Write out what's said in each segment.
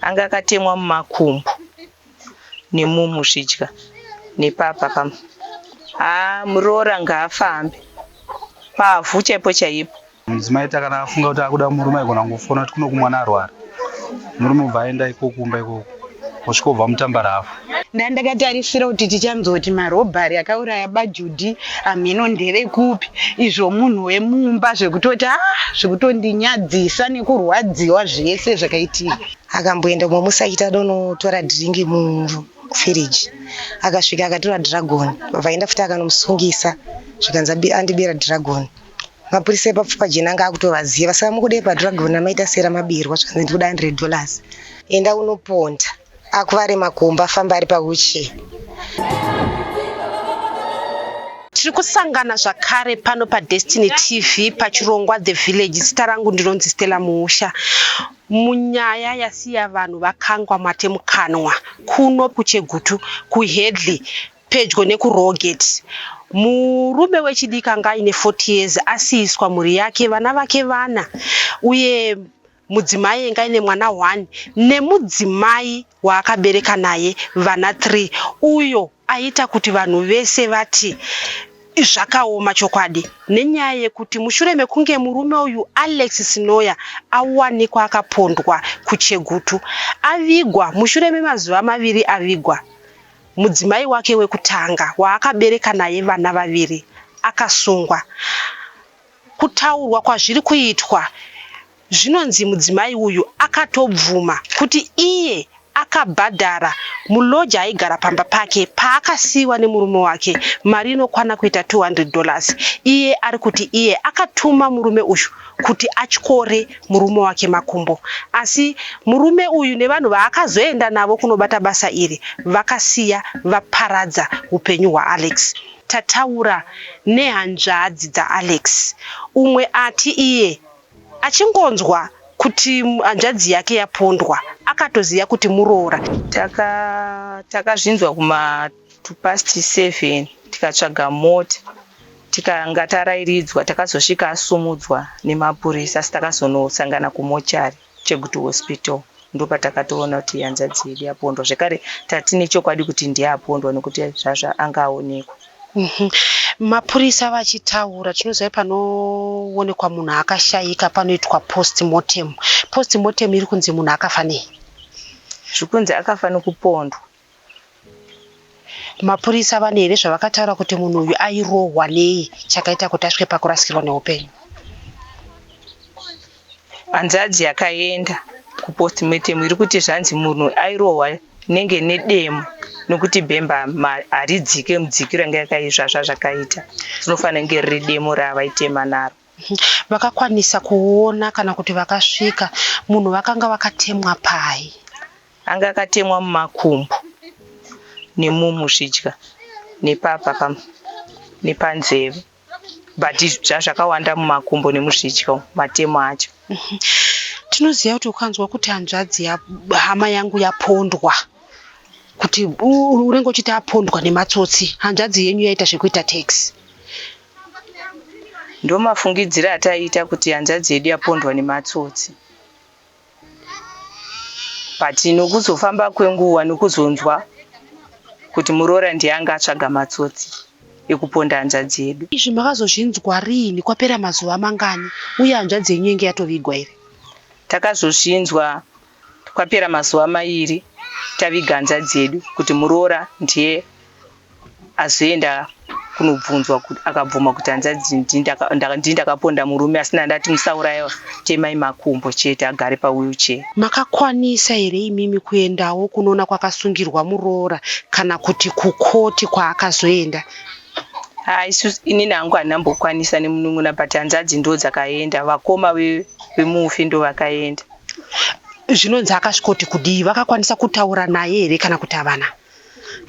anga akatemwa mumakumbo nemumuzvidya nepapa muroora ngaafambe pavhu chaipo chaipo. Mudzimai kana afunga kuti akuda murume aigona kungofona kuti kuno kumwana arwara, murume ubva aenda ikokumba ikoko kusvika ubva mutambara afa. Ndandakatarisira kuti tichanzoti marobhari akauraya baJudhi amhino ndevekupi, izvo munhu wemumba zvekutoti zvekutondinyadzisa nekurwadziwa zvese zvakaitika. Akamboenda momusaita donotora dhiringi mufiriji, akasvika akatora dhiragoni, vaenda futi akanomusungisa zvikanzi andibira dhiragoni. Mapurisa epapfupa jena anga akutovaziva, saka mukudai padhiragoni amaita sera mabirwa zvikanzi ndikuda $100. Enda unoponda akuvare makomba afamba ari pauche. Tiri kusangana zvakare pano paDestiny TV pachirongwa The Village. Zita rangu ndinonzi Stella Muusha. Munyaya yasiya vanhu vakangwa matemukanwa kuno kuChegutu, kuHeadley, pedyo nekuRowgate. Murume wechidiki anga aine 40 years asiyiswa mhuri yake, vana vake vana, uye mudzimai anga aine mwana 1 nemudzimai waakabereka naye vana 3. Uyo aita kuti vanhu vese vati zvakaoma chokwadi, nenyaya yekuti mushure mekunge murume uyu Alex Sinoya awanikwa akapondwa kuChegutu, avigwa mushure memazuva 2 avigwa, mudzimai wake wekutanga waakabereka naye vana 2 akasungwa. Kutaurwa kwazviri kuitwa, zvinonzi mudzimai uyu akatobvuma kuti iye akabhadhara muloja aigara pamba pake paakasiwa nemurume wake mari inokwana kuita $200. Iye ari kuti iye akatuma murume uyu kuti atyore murume wake makumbo, asi murume uyu nevanhu vaakazoenda navo kunobata basa iri vakasiya vaparadza upenyu hwaAlex. Tataura nehanzvadzi dzaAlex. Umwe ati iye achingonzwa kuti hanzvadzi yake yapondwa akatoziya kuti muroora. Takazvinzwa kuma 7:15 tikatsvaga mota, tikanga tarairidzwa, takazosvika asumudzwa nemapurisa, asi takazonosangana kumochari Chegutu Hospital. Ndo patakatoona kuti hanzvadzi yedu yapondwa. Zvekare tatine chokwadi kuti ndiye apondwa nekuti zvazva anga aonekwa. Mapurisa vachitaura, tinoziva panoonekwa munhu akashayika panoitwa postmortem. Postmortem iri kunzi munhu akafa nei? Zvikunzi akafa nekupondwa. Mapurisa vane here zvavakataura kuti munhu uyu airohwa nei chakaita kuti asvike pakurasikirwa neupenyu? Hanzvadzi yakaenda kupostmortem iri kuti zvanzi munhu airohwa nenge nedemo, nokuti bhemba haridzike mudzikiro anga yakaizva zvazvakaita. Tinofanira kunge riri demo ravaitema naro. Vakakwanisa kuona kana kuti vakasvika munhu vakanga vakatemwa pai? Anga akatemwa mumakumbo nemumuzvidya nepapa nepanzeve, but zvazvakawanda mumakumbo nemuzvidya matemo acho. Tinoziva kuti ukanzwa kuti hanzvadzi hama yangu yapondwa, kuti unenge uchiti apondwa nematsotsi, hanzvadzi yenyu yaita zvekuita taxi. Ndo mafungidziro ataita kuti hanzvadzi yedu yapondwa nematsotsi. But nokuzofamba kwenguva nokuzonzwa kuti muroora ndiye anga atsvaga matsotsi ekuponda hanzvadzi yedu. Izvi makazozvinzwa rini? Kwapera mazuva mangani? Uye hanzvadzi yenyu inge yatovigwa here? Takazozvinzwa kwapera mazuva 2 taviga hanzvadzi yedu kuti muroora ndiye azoenda kunobvunzwa kuti akabvuma kuti hanzvadzi ndini ndakaponda murume, asina ndati musauraya temai makumbo chete agare pawheelchair. Makakwanisa here imimi kuendawo kunoona kwakasungirwa muroora kana kuti kukoti kwaakazoenda? Inini hangu handambokwanisa nemunun'una, but hanzvadzi ndo dzakaenda, vakoma vemufi ndo vakaenda. Zvinonzi akasvikoti kudii? Vakakwanisa kutaura naye here kana kuti havana?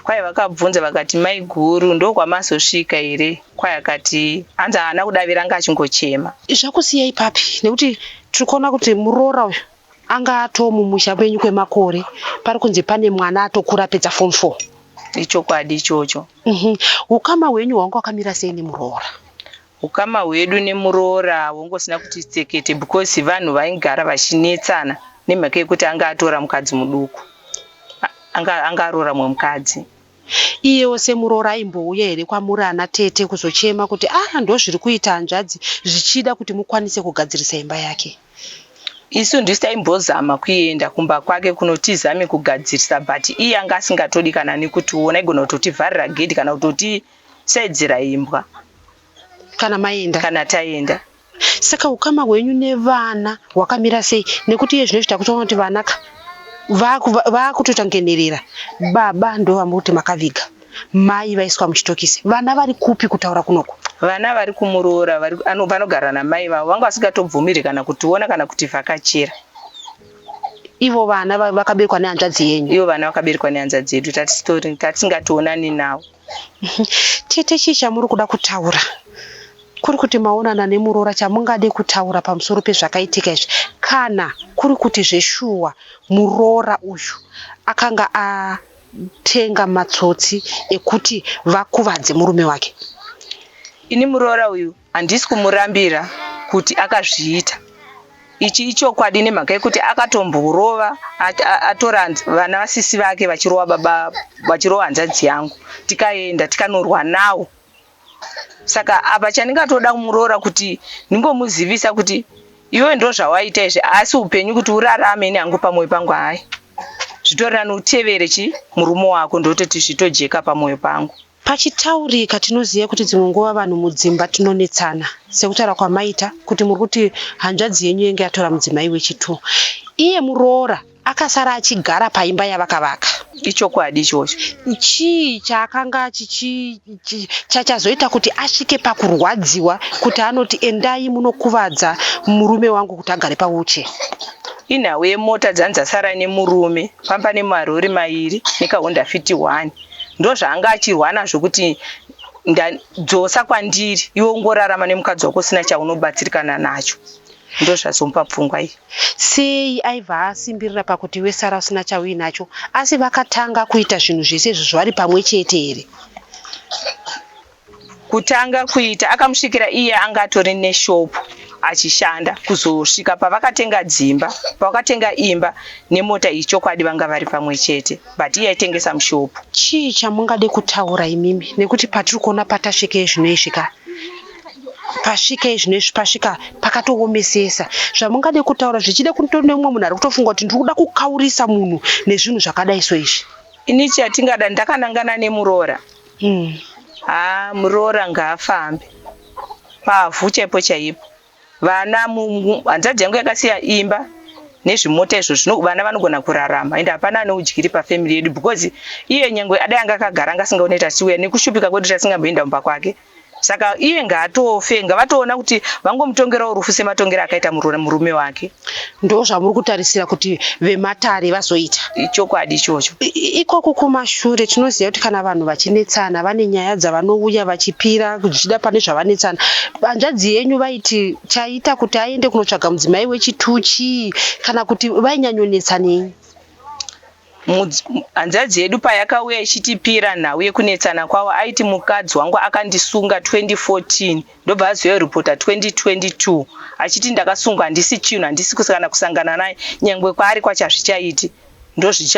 Kwai vakabvunza vakati mai guru ndo kwamazosvika here? Kwai akati hanzi haana kudavira, anga achingochema. Zvakusiya ipapi? Nekuti tiri kuona kuti muroora uyu anga atomumusha menyu kwemakore, pari kunzi pane mwana atokura pedza form 4. Ichokwadi ichocho. Ukama hwenyu hwanga wakamira sei nemuroora? Ukama hwedu nemuroora hwongosina kuti tsekete, because vanhu vaigara vachinetsana nemhaka yekuti anga atora mukadzi muduku, anga arora mumwe mukadzi. Iyewo semuroora aimbouya here kwamuri ana tete kuzochema kuti ndo zviri kuita hanzvadzi zvichida kuti mukwanise kugadzirisa imba yake? Isu ndisu taimbozama kuenda kumba kwake kunotizame kugadzirisa, but iye anga asingatodi kana nekutiona, igona kutotivharira gedhi kana kutotisaidzira imbwa kana maenda kana taenda. Saka ukama hwenyu nevana hwakamira sei? Nekuti iye zvinoita kutoona kuti vanaka vakutotangenerera, baba ndo vamuti makaviga, mai vaiswa muchitokisi, vana vari kupi kutaura kunoko? Vana vari kumuroora, vanogara namai vavo, vanga vasingatobvumiri kana kutiona kana kutivhakachira. Ivo vana vakaberekwa nehanzvadzi yenyu? Ivo vana vakaberekwa nehanzvadzi yedu, tatisingatoonani navo. Tete chii chamuri kuda kutaura? Kuri kuti maonana nemuroora chamungade kutaura pamusoro pezvakaitika izvi, kana kuri kuti zveshuwa muroora uyu akanga atenga matsotsi ekuti vakuvadze murume wake? Ini muroora uyu handisi kumurambira kuti akazviita. Ichi ichokwadi nemhaka yekuti akatomborova atora vana vasisi vake vachirova hanzvadzi yangu, tikaenda tikanorwa nawo. Saka apa chandingatoda kumuroora kuti ndingomuzivisa kuti iwe ndo zvawaita izvi, asi upenyu kuti urarame nehangu pamwoyo pangu hai. Zvitorina neutevere murume wako ndototi zvitojeka pamwoyo pangu. Pachitaurika tinoziva kuti dzimwe nguva vanhu mudzimba tinonetsana, sekutaura kwamaita kuti muri kuti hanzvadzi yenyu yenge yatora mudzimai wechitu. Iye muroora akasara achigara paimba yavakavaka. Ichokwadi ichocho. Chii chaakanga chachazoita kuti asvike pakurwadziwa kuti anoti endai munokuvadza murume wangu kuti agare pauche? Inhawe yemota dzanzasara nemurume, pamba nemarori 2 nekahonda fiti 1. Ndo zvaanga achirwa nazvo kuti ndadzosa kwandiri, iwe ungorarama nemukadzi wako usina chaunobatsirikana nacho. Ndo zvazomupa pfungwa iyi. Sei aibva asimbirira pakuti iwe sara usina chauinacho, asi vakatanga kuita zvinhu zvese izvi zvari pamwe chete here? Kutanga kuita akamusvikira iye anga atori neshopu achishanda, kuzosvika pavakatenga dzimba, pavakatenga imba nemota. Ichokwadi vanga vari pamwe chete, but iye aitengesa mushopu. Chii chamungade kutaura imimi? Nekuti patiri kuona patasvike zvinoisvika, pasvika izvinezvi pasvika pakatoomesesa. Zvamungade kutaura zvichida kutori neumwe munhu ari kutofunga kuti ndiri kuda kukaurisa munhu nezvinhu zvakadai so izvi. Ini chatingada ndakanangana nemuroora. Muroora ngaafambe pavhu chaipo chaipo. Vana hanzvadzi yangu yakasiya imba nezvimota izvo, vana vanogona kurarama, ende hapana neudyiri pafamily yedu, because iye nyangwe adai anga akagara anga asingaone tasiuya nekushupika kwedu tasingamboenda mumba kwake. Saka iye ngaatofe, ngavatoona kuti vangomutongerawo rufu sematongero akaita murume wake. Ndo zvamuri kutarisira kuti vematare vazoita? Ichokwadi ichocho. Ikoko kumashure tinoziva kuti kana vanhu vachinetsana vane nyaya dzavanouya vachipira kuchida pane zvavanetsana. Hanzvadzi yenyu vaiti chaita kuti aende kunotsvaga mudzimai wechituchi kana kuti vainyanyonetsanei? Hanzvadzi yedu payakauya ichitipira nhau yekunetsana kwavo, aiti mukadzi wangu akandisunga 2014, ndobva azoya ripota 2022 achiti ndakasungwa handisi chinhu, handisi kana kusangana naye, nyangwe kwaari kwachazvichaiti.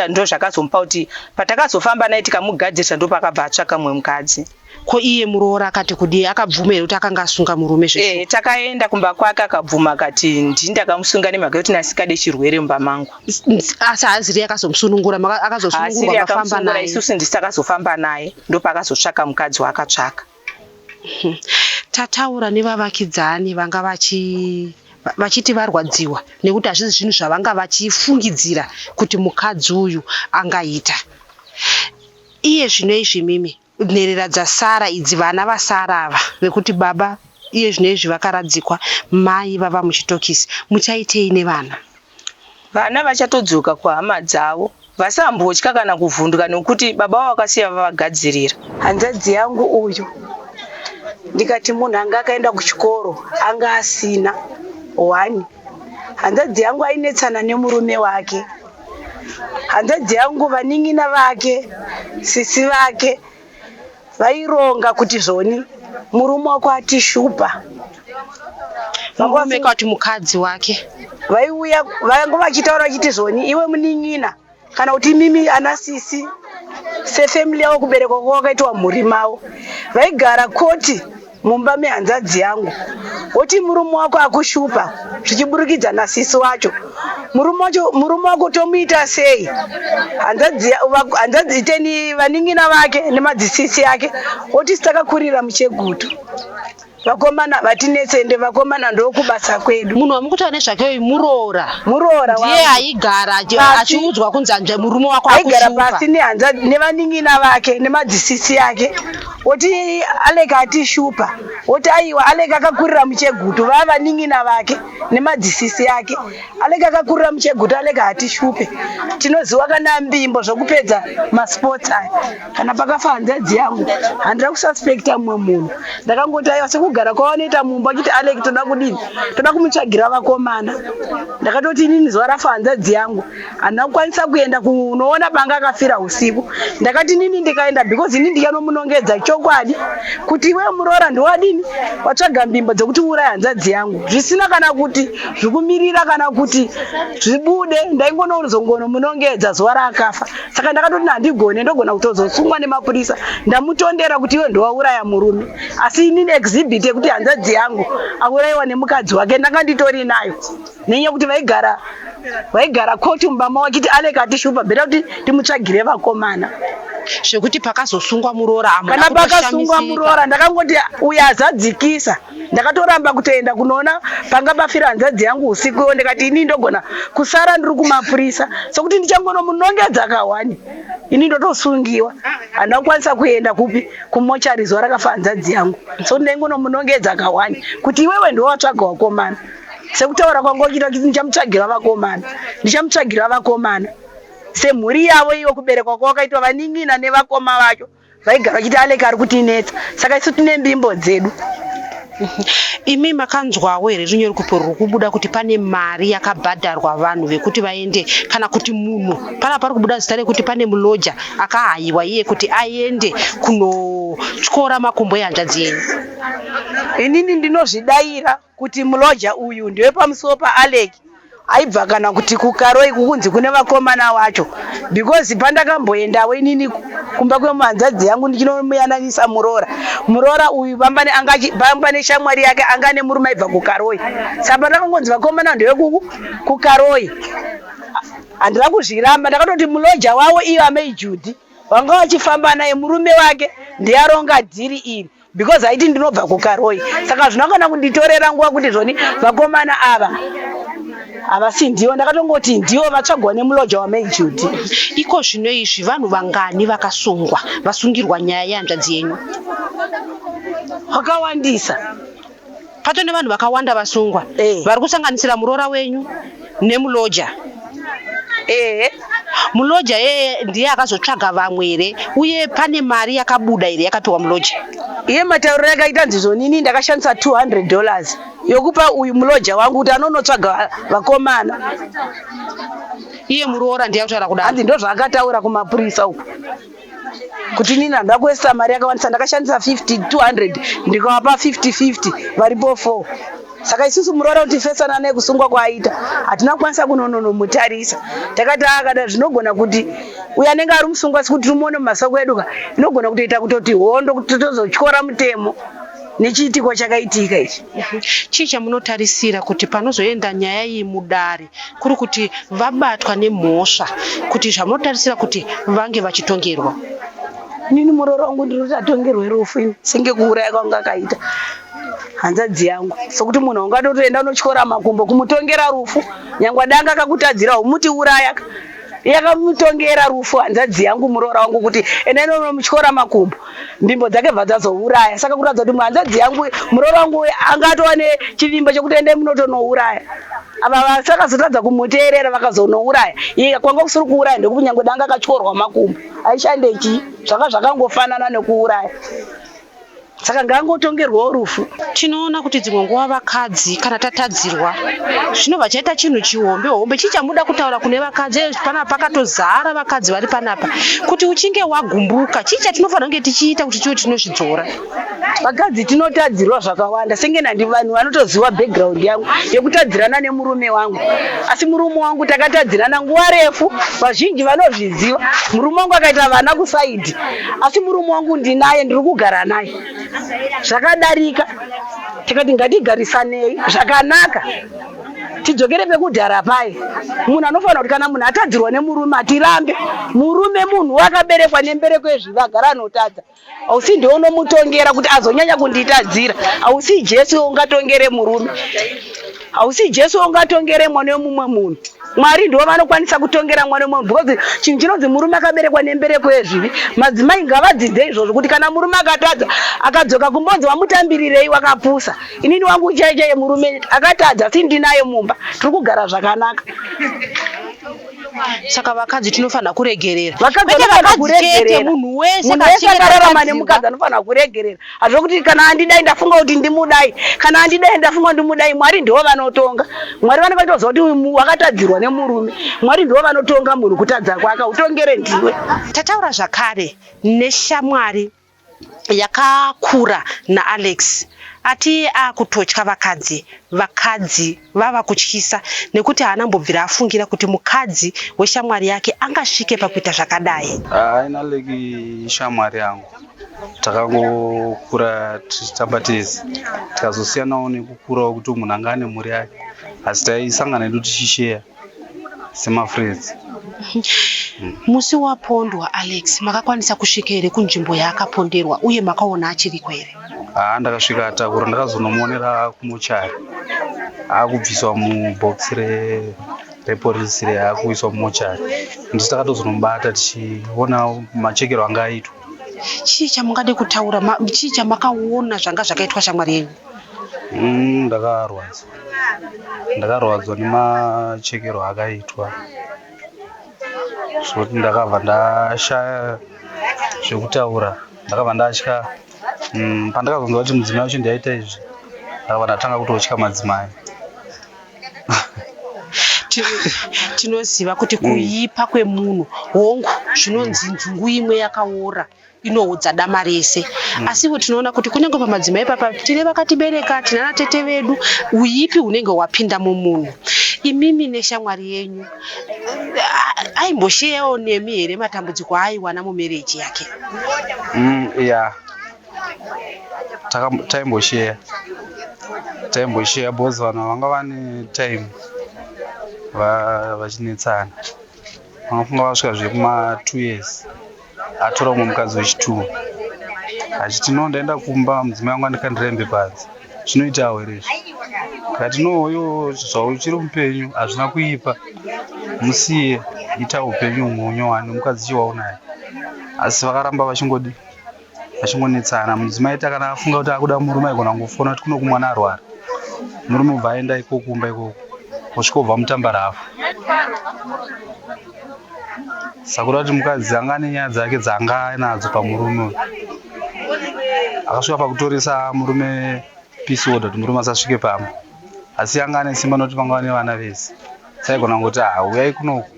Ndo zvakazomupa kuti patakazofamba naye tikamugadzirisa ndo pakabva atsvaka mumwe mukadzi. Ko iye muroora akati kudi akabvuma kuti akanga asunga murume zveshe? Takaenda kumba kwake akabvuma akati ndindakamusunga nemhaka yekuti nasikade chirwere mumba mangu. Asi haziri akazomusunungura, akazosunungurwa mafamba naye? Isusu ndisi takazofamba naye, ndo pakazotsvaka mukadzi waakatsvaka. Tataura nevavakidzani vanga vachiti varwadziwa nekuti hazvisi zvinhu zvavanga vachifungidzira kuti mukadzi uyu angaita. Iye zvinoizvi mimi nherera dzasara idzi, vana vasara ava vekuti baba iye zvinoizvi vakaradzikwa, mai vava muchitokisi, muchaitei nevana? Vana vachatodzoka kuhama dzavo, vasambotya kana kuvhunduka nekuti baba vavo vakasiya vavagadzirira. Hanzvadzi yangu uyu ndikati munhu anga akaenda kuchikoro anga asina 1. Hanzvadzi yangu ainetsana nemurume wake. Hanzvadzi yangu vaning'ina vake, sisi vake vaironga kuti zvoni murume wako atishupa. Murume kuti mukadzi wake vaiuya vanga vachitaura vachiti zvoni iwe munin'ina kana kuti mimi ana sisi sefamily yavo kuberekwa kwakaitwa mhuri mavo vaigara koti mumba mehanzadzi yangu woti murume wako akushupa zvichiburikidza nasisi wacho murume wako tomuita sei hanzadzi iteni vaning'ina vake nemadzisisi yake woti sitakakurira muchegutu vakomana vatinetsende vakomana ndokubasa kwedu munhu wamukutaura nezvake muroora ndiye aigara achiudzwa kunzi murume wako aigara pasi nevaning'ina vake nemadzisisi yake woti aleka atishupa woti aiwa aleka akakurira muchegutu vava vaning'ina vake nemadzisisi yake aleka akakurira muchegutu aleka atishupe tinoziva kana mbimbo zvokupedza masports aya kana pakafa hanzadzi yangu handira kususpekta mumwe munhu ndakangoti aiwa sekugara kwavanoita mumba achiti aleki toda kudini toda kumutsvagira vakomana ndakatoti inini zuva rafa hanzadzi yangu handina kukwanisa kuenda kunoona banga akafira usiku ndakati nini ndikaenda because ini ndikanomunongedza chokwadi kuti iwe muroora ndiwadini watsvaga mbimbo dzekuti uraya hanzadzi yangu zvisina kana kuti zvikumirira kana kuti zvibude ndaingonozongonomunongedza zuva raakafa saka ndakatoti handigone ndogona kutozosungwa nemapurisa ndamutondera kuti iwe ndowauraya murume asi inini exhibit yekuti hanzadzi yangu aurayiwa nemukadzi wake ndanga nditori nayo nenyaya kuti vaigara koti mubama wachiti aleka atishupa bhera kuti timutsvagire vakomana zvekuti pakazosungwa muroora kana pakasungwa muroora ndakangoti uyo azadzikisa ndakatoramba kutoenda kunoona panga bafira hanzadzi yangu usiku ndikati ini ndogona kusara ndiri kumapurisa sokuti ndichangonomunongedza kawani ini ndotosungiwa handina kukwanisa kuenda kupi kumochari zuva rakafa hanzadzi yangu so ndaingonomunongedza kawani kuti iwewe ndowatsvaga vakomana sekutaura kwangu kuita kuti ndichamutsvagira vakomana semhuri yavo iwo kuberekwa kwakaitwa vaning'ina nevakoma vacho vaigara vachiti aleka ari kutinetsa saka isu tine mbimbo dzedu imi makanzwawo here runyoro ruri kubuda kuti pane mari yakabhadharwa vanhu vekuti vaende kana kuti munhu pana pari kubuda zita rekuti pane muloja akahayiwa iye kuti aende kunotyora makumbo ehanzvadzi yenyu inini ndinozvidayira kuti muloja uyu ndiwe pamusoro paaleki aibva kana kuti kukaroi kukunzi kune vakomana wacho because pandakamboendawo inini kumba kwemuhanzadzi yangu ndichinomuyananisa muroora uyu pamba neshamwari yake anga nemurume aibva kukaroi saka pandakangonzi vakomana ndevekuku kukaroi handina kuzviramba ndakatoti muloja wavo iyo ameijudhi vanga vachifamba naye murume wake ndiyaronga dhiri iri because haiti ndinobva kukaroi saka zvinokana kunditorera nguva kuti zvoni vakomana ava havasi ndivo ndakatongoti ndivo vatsvagwa nemuloja wameijudhi iko zvino izvi vanhu vangani vasungirwa nyaya yehanzvadzi yenyu vakawandisa patone vanhu vakawanda vasungwa vari kusanganisira muroora wenyu nemuloja muloja ndiye akazotsvaga vamwe here uye pane mari yakabuda here yakapiwa muloja iye matauriro yakaita ndizvonini ndakashandisa $200 yokupa uyu muloja wangu kuti anonotsvaga vakomana iye muroora ndiye akutaura kudaro hanzi ndozvaakataura kumapurisa uku kuti nini handina kuwesa mari yakawandisa ndakashandisa 200 ndikavapa 50 varipo 4 saka isusu muroora kuti fesana naye kusungwa kwaaita hatina kukwanisa kunonomutarisa takati akada zvinogona kuti uyo anenge ari musungwa sikuti tumuone mumasoko eduka inogona kutoita kutoti hondo kuti tozotyora mutemo nechiitiko chakaitika ichi chii chamunotarisira kuti panozoenda nyaya iyi mudare kuri kuti vabatwa nemhosva kuti zvamunotarisira kuti vange vachitongerwa nini muroora wangu ndiroti atongerwe rufu senge kuuraya kwanga akaita hanzadzi yangu sokuti munhu ungatotoenda unotyora makumbo kumutongera rufu nyangwe danga akakutadzira umuti uraya yakamutongera rufu hanzadzi yangu muroora wangu kuti enene unomutyora makumbo mbimbo dzake bva dzazouraya saka kuratidza kuti hanzadzi yangu muroora wangu angatova nechivimbo chekuti ende munotonouraya ava vasakazotadza kumuteerera vakazonouraya iye kwanga kusiri kuuraya ndekuti nyangwe danga akatyorwa makumbo aishandechi zvanga zvakangofanana nekuuraya saka ngaangotongerwawo rufu. Tinoona kuti dzimwe nguva vakadzi kana tatadzirwa zvinobva chaita chinhu chihombe chichamuda kutaura kune vakadzi panapa pakatozara vakadzi vari panapa kuti uchinge wagumbuka chii chatinofanira kunge tichiita kuti tiwe tinozvidzora. Vakadzi tinotadzirwa zvakawanda senge nandi vanhu vanotoziva background yangu yekutadzirana nemurume wangu, asi murume wangu takatadzirana nguva refu, vazhinji vanozviziva. Murume wangu akaita vana kusaidhi, asi murume wangu ndinaye, ndiri kugara naye zvakadarika. Tikati ngatigarisanei zvakanaka, tidzokere pekudhara paye. Munhu anofanira kuti kana munhu atadzirwa nemurume atirambe. Murume munhu wakaberekwa nembereko yezvivi agara anotadza. Hausi ndiwe unomutongera kuti azonyanya kunditadzira. Hausi Jesu ungatongere murume, hausi Jesu ungatongere mwana wemumwe munhu. Mwari ndiwo vanokwanisa kutongera mwana wemumwe munhu, because chinhu chinonzi murume akaberekwa nembereko yezvivi. Madzimai ngavadzidze izvozvo kuti kana murume akatadza akadzoka kumbonzi wamutambirirei wakapusa, inini wangu chaiye murume akatadza asi ndinaye mumba, tiri kugara zvakanaka. Saka vakadzi tinofanira kuregerera. Vakadzi munhu wese akararama nemukadzi anofanira kuregerera. Hazvo kuti kana handidai ndafunga kuti ndimudai, kana handidai ndafunga ndimudai. Mwari ndiwo vanotonga. Mwari vanenge vachitoziva kuti uyu wakatadzirwa nemurume. Mwari ndiwo vanotonga munhu kutadza kwake, utongere ndiwe. Tataura zvakare neshamwari yakakura naAlex ati akutotya vakadzi vava kutyisa nekuti haana mbobvira afungira kuti mukadzi weshamwari yake angasvike pakuita zvakadai. Haina leki shamwari yangu, takangokura tichitamba tese, tikazosiyanawo nekukurawo kuti munhu anga ane mhuri yake, asi taisangana edu tichisheya semafriends. Musi wapondwa Alex, makakwanisa kusvika here kunzvimbo yaakaponderwa uye makaona achiriko here? Ndakasvika atakura, ndakazonomuonera kumuchari akubviswa mubhokisi reporisi reakuiswa mumuchari. Ndisi takatozonomubata tichiona machekero anga aitwa. Chii chamungade kutaura, chii chamakaona zvanga zvakaitwa shamwari yenyu? Ndakarwadzwa nemachekero akaitwa, zvekuti ndakabva ndashaya zvekutaura, ndakabva ndatya. Pandakazonzwa kuti mudzimai wacho ndiaita izvi, ndakabva ndatanga kutotya madzimai. Tinoziva kuti kuipa kwemunhu hongu zvinonzi nzungu imwe yakaora inoudza dama rese. Asiwo tinoona kuti kunyange pamadzimai papa tine vakatibereka, tinana tete vedu, uipi hunenge hwapinda mumunhu. Imimi neshamwari yenyu aimbosheyawo nemi here matambudziko aiwana mumereji yake? Taimbosheya bozi vanhu vanga vane time vachinetsana. Vanofunga vasvika zvekuma2 years atora umwe mukadzi wechi2 achiti no ndaenda kumba mudzimai wangu andikandirembe padzi. Zvinoitawo here izvi? Kati no uyo zvau uchiri mupenyu hazvina kuipa, musiye ita upenyu humwe nemukadzi chiwaunaye. Asi vakaramba vachingonetsana. Mudzimai kana afunga kuti akuda murume aigona ngofona kuti kuno kumwana arwara, murume ubva aenda ikoko kumba ikoko osvika ubva mutambarafu. Sakuda kuti mukadzi anga nenyaya dzake dzanga anadzo pamurume uyu, akasvika pakutoresa murume peace order kuti murume asasvike pamba, asi anga ane simba nokuti vanga vane vana vese. Saigona ngoti uyai kunoku,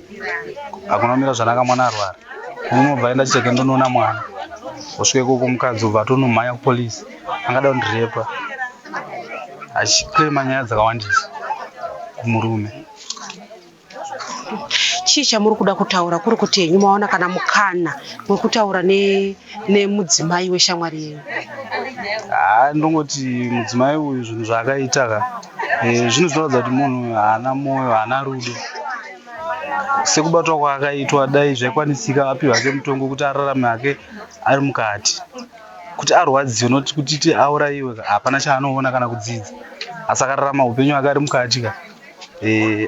hakuna kumira zvanaka, mwana arwara. Murume ubva aenda chitsvake ndonoona mwana, osvika ikoko mukadzi ubva atonomhanya kupolisi, angada kundirepa, achiklema nyaya dzakawandisa kumurume. Chii chamuri kuda kutaura, kuri kuti henyu maona kana mukana wekutaura nemudzimai weshamwari yenyu? Ndongoti mudzimai uyu zvinhu zvaakaita zvinozoratidza kuti munhu haana mwoyo, haana rudo. Sekubatwa kwaakaitwa, dai zvaikwanisika api hake mutongo kuti ararame hake ari mukati, kuti arwadziwe, noti kuti aurayiwe hapana chaanoona kana kudzidza. Asi akararama upenyu hake ari mukati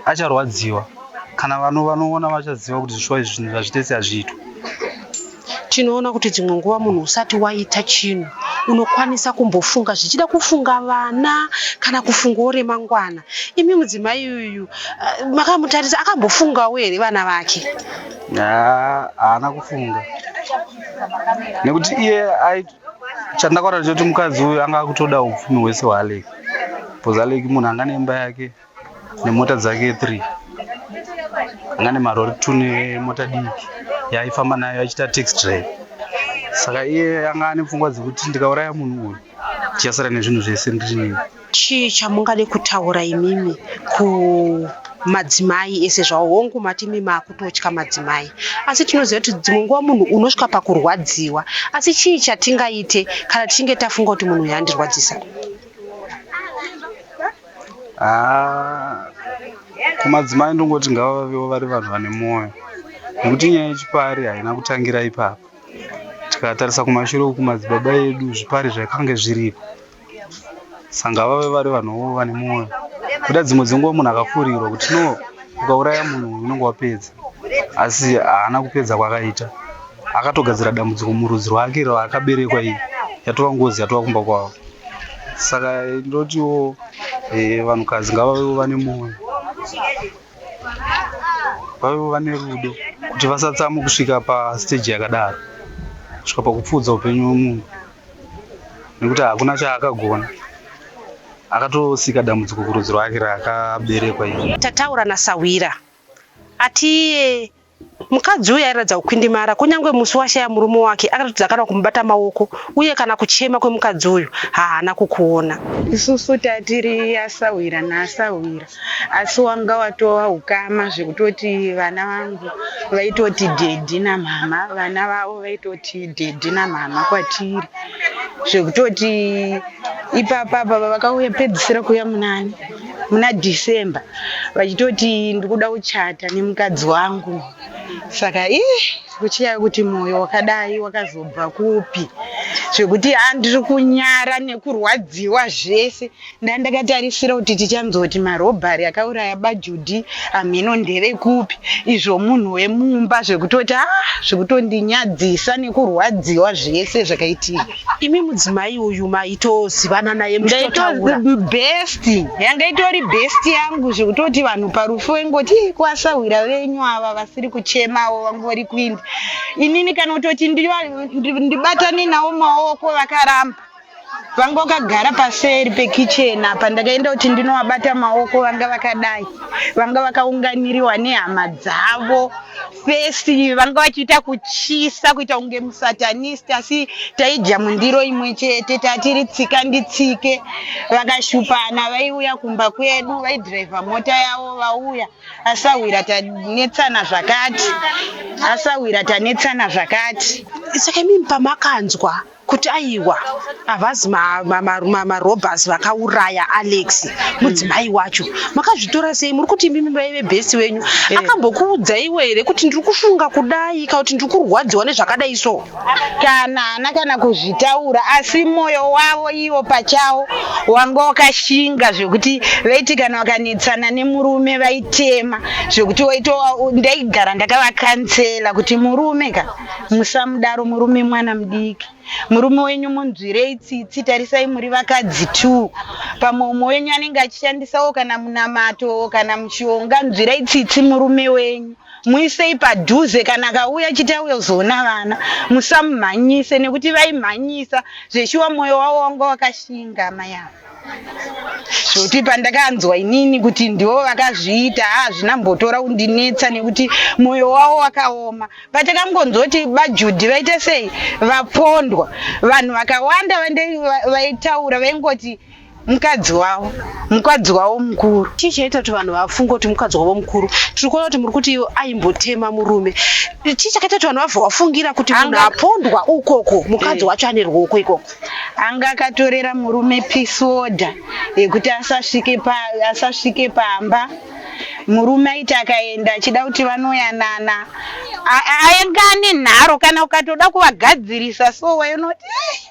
acharwadziwa. Kana vanoona vachaziva kuti zvishwa izvi zvinhu zvazvitese hazviitwa. Tinoona kuti dzimwe nguva munhu usati waita chinhu unokwanisa kumbofunga zvichida kufunga vana kana kufungawo remangwana. Imi mudzimai uyu makamutarisa, akambofungawo here vana vake? Haana kufunga, nekuti iye chandakora kuti mukadzi uyu anga kutoda upfumi hwese hwaAlec. Because Alec munhu anga nemba yake nemota dzake 3. Anga nemarori 2 nemota diki yaifamba nayo achiita taxi drive. Saka iye anga ane pfungwa dzekuti ndikauraya munhu uyu tichasara nezvinhu zvese ndiri. Chii chamungade kutaura imimi kumadzimai ese zvawo hongu matimi makutotya madzimai, asi tinoziva kuti dzimwe nguva munhu unosvika pakurwadziwa, asi chii chatingaite kana tichinge tafunga kuti munhu uyu andirwadzisa? Kumadzimai ndongoti ngavavewo vari vanhu vane mwoyo, nekuti nyaya yechipari haina kutangira ipapo. Tikatarisa kumashure uku kumadzibaba edu zvipari zvakanga zviripo, saka vave vari vanhuwo vane mwoyo. Kuda dzimwe dzenguva munhu akafurirwa kuti no ukauraya munhu unenge wapedza, asi haana kupedza kwakaita. Akatogadzira dambudziko murudzi rwake rwaakaberekwa iyi, yatova ngozi, yatova kumba kwavo. Saka ndotiwo vanhukadzi ngavavewo vane mwoyo, vavewo vane rudo, kuti vasatsamu kusvika pastage yakadaro, kusvika pakupfudza upenyu hwemunhu, nekuti hakuna chaakagona. Akatosika dambudziko kurudzi rwake raakaberekwa iyi. Tataura naSawira ati mukadzi uyu airatidza kukwindimara, kunyange musi washaya murume wake akatodza kana kumubata maoko, uye kana kuchema kwemukadzi uyu haana kukuona. Isusu tatiri yaSawira naSawira, asi wanga watova ukama zvekutoti vana vangu vaitoti dedhi namama, vana vavo vaitoti dedhi namama kwatiri, zvekutoti ipapa baba vakauya pedzisira kuya muna December vachitoti ndikuda kuchata nemukadzi wangu. Saka kuchiya kuti moyo wakadai wakazobva kupi, zvekuti handiri kunyara nekurwadziwa zvese. Ndakatarisira kuti tichanzoti marobhari akauraya baJudy amhino ndere kupi, izvo munhu wemumba, zvekutoti zvekutondinyadzisa nekurwadziwa zvese zvakaitika. Imi mudzimai uyu maitozivana naye muchitotaura? Best, yanga itori best yangu, zvekutoti vanhu parufu vengoti kwaSawira venyu ava vasiri kuchemawo vangori kuindi. Inini kana kutoti ndibatane nawo maoko vakaramba, vanga vakagara paseri pekitchen apa, ndakaenda kuti ndinovabata maoko vanga vakadai, vanga vakaunganiriwa nehama dzavo. First vanga vachiita kuchisa kuita kunge musatanist, asi taidya mundiro imwe chete, tatiri tsika nditsike. Vakashupana vaiuya kumba kwedu, vaidhiraivha mota yavo vauya. aSawira tanetsana zvakati. Saka imi pamakanzwa kuti aiwa havazi marobhers vakauraya Alex mudzimai wacho, makazvitora sei? Muri kuti mimi vaive bhesi wenyu akambokuudza iwe here kuti ndiri kufunga kudai kana kuti ndiri kurwadziwa nezvakadai so? Kana kuzvitaura, asi mwoyo wavo ivo pachavo wanga wakashinga, zvekuti vaiti kana vakanetsana nemurume vaitema, zvekuti ndaigara ndakavakansela kuti murume musamudaro, murume mwana mudiki, murume wenyu munzwirei tsitsi, tarisai muri vakadzi 2, pamwe wenyu anenge achishandisawo kana munamato kana muchionga, nzwirei tsitsi murume wenyu, muisei padhuze, kana kauya chitauya zona vana musamumhanyise, nekuti vaimhanyisa zvechiwa mwoyo wavo wanga wakashinga mayavo. Zvoti pandakanzwa inini kuti ndivo vakazviita, zvinambotora kundinetsa nekuti mwoyo wavo wakaoma. Patakangonzoti baJudy vaite sei vapondwa, vanhu vakawanda vaitaura vaingoti mukadzi wavo mukuru. Chii chaita kuti vanhu vafunga kuti mukadzi wavo mukuru? Tiri kuona kuti muri kuti aimbotema murume. Chii chakaita kuti vanhu vabva vafungira kuti munhu apondwa ukoko mukadzi wacho ane ruoko ikoko? Anga akatorera murume peace order yekuti asasvike pamba. Murume aiti akaenda achida kuti vanoyanana, ainga ane nharo, kana ukatoda kuvagadzirisa so wainoti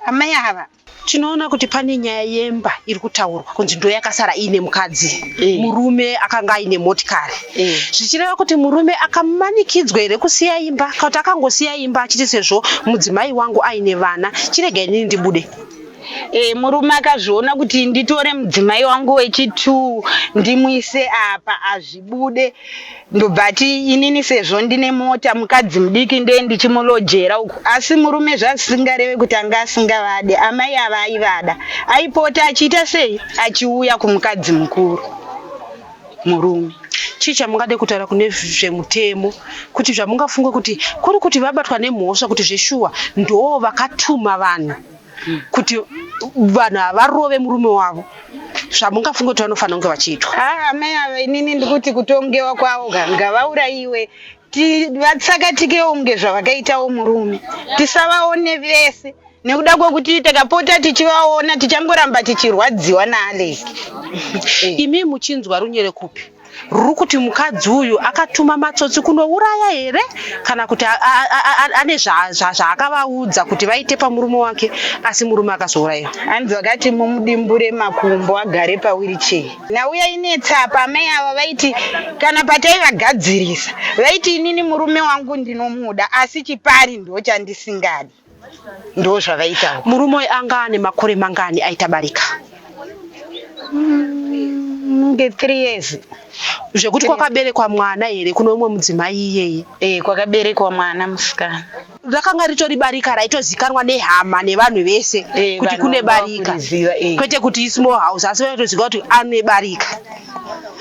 amai ava. Tinoona kuti pane nyaya yemba iri kutaurwa kunzi ndo yakasara ine mukadzi, murume akanga aine motikari, zvichireva kuti murume akamanikidzwa here kusiya imba, kana kuti akangosiya imba achiti sezvo mudzimai wangu aine vana, chirega inini ndibude. murume akazviona kuti nditore mudzimai wangu wechi2 ndimuise apa azvibude ndobvati inini sezvo ndine mota mukadzi mudiki ndiye ndichimulojera uku. Asi murume zvasingareve kuti anga asingavade, amai ava aivada, aipota achiita sei, achiuya kumukadzi mukuru murume. Chii chamungade kutaura kune zvemutemo kuti zvamungafunga kuti kuri kuti vabatwa nemhosva kuti zveshuwa ndo vakatuma vanhu kuti vanhu varove murume wavo, zvamungafunga kuti vanofanira kunge vachiitwa? Amai ava inini ndikuti kutongewa kwavo ngavaurayiwe, vatsakatikewo kunge zvavakaitawo murume, tisavaone vese nekuda kwekuti takapota tichivaona tichangoramba tichirwadziwa naAleki. Imi muchinzwa runyere kupi? Ruri kuti mukadzi uyu akatuma matsotsi kunouraya here kana kuti ane zvaakavaudza kuti vaite pamurume wake asi murume akazouraya? Hanzi vakati mumudimbure makumbo agare pawiricheya. Nauya ine tsapa amai ava vaiti kana pataivagadzirisa vaiti inini murume wangu ndinomuda asi chipari ndo chandisingadi, ndo zvavaitawo. Murume uyu anga ane makore mangani aita barika? Nge 3 years. Zvekuti kwakaberekwa mwana here kuno umwe mudzimai iyeye? Kwakaberekwa mwana musikana. Rakanga ritori barika raitozikanwa nehama nevanhu vese kuti kune barika, kwete kuti small house asi vaitoziva kuti ane barika.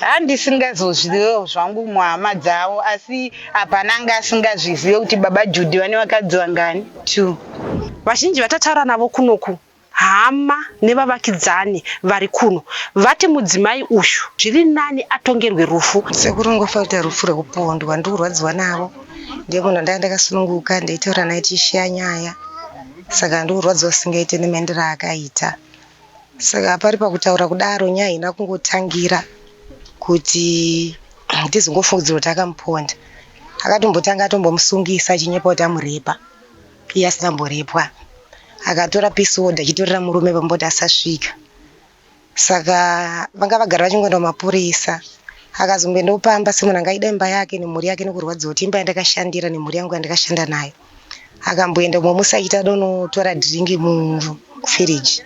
Handisingazozviziva zvangu muhama dzavo, asi hapana anga asingazvizive kuti baba Judy vane vakadzi vangani 2. Vazhinji vatataura navo kunoku, hama nevavakidzani vari kuno vati mudzimai uyu zviri nani atongerwe rufu. Sekuru ngofa kuita rufu rekupondwa ndikurwadziwa navo, ndiye munhu ndakasununguka ndeitaura naye tichishiya nyaya, saka ndikurwadziwa singaite nemaendero akaita. Saka pari pakutaura kudaro nyaya ina kungotangira kuti ndizongofungidzira kuti akamuponda. Akatombotanga atombomusungisa achinyepa kuti amurepa, iye asina kumborepwa. Akatora pisoda achitorera murume pamboti asasvika. Saka vanga vagara vachingoenda kumapurisa. Akazomboenda upamba semunhu angaida imba yake nemhuri yake nekurwadziwa kuti imba yandakashandira nemhuri yangu yandakashanda nayo. Akamboenda momusaita donotora dhiringi mufiriji.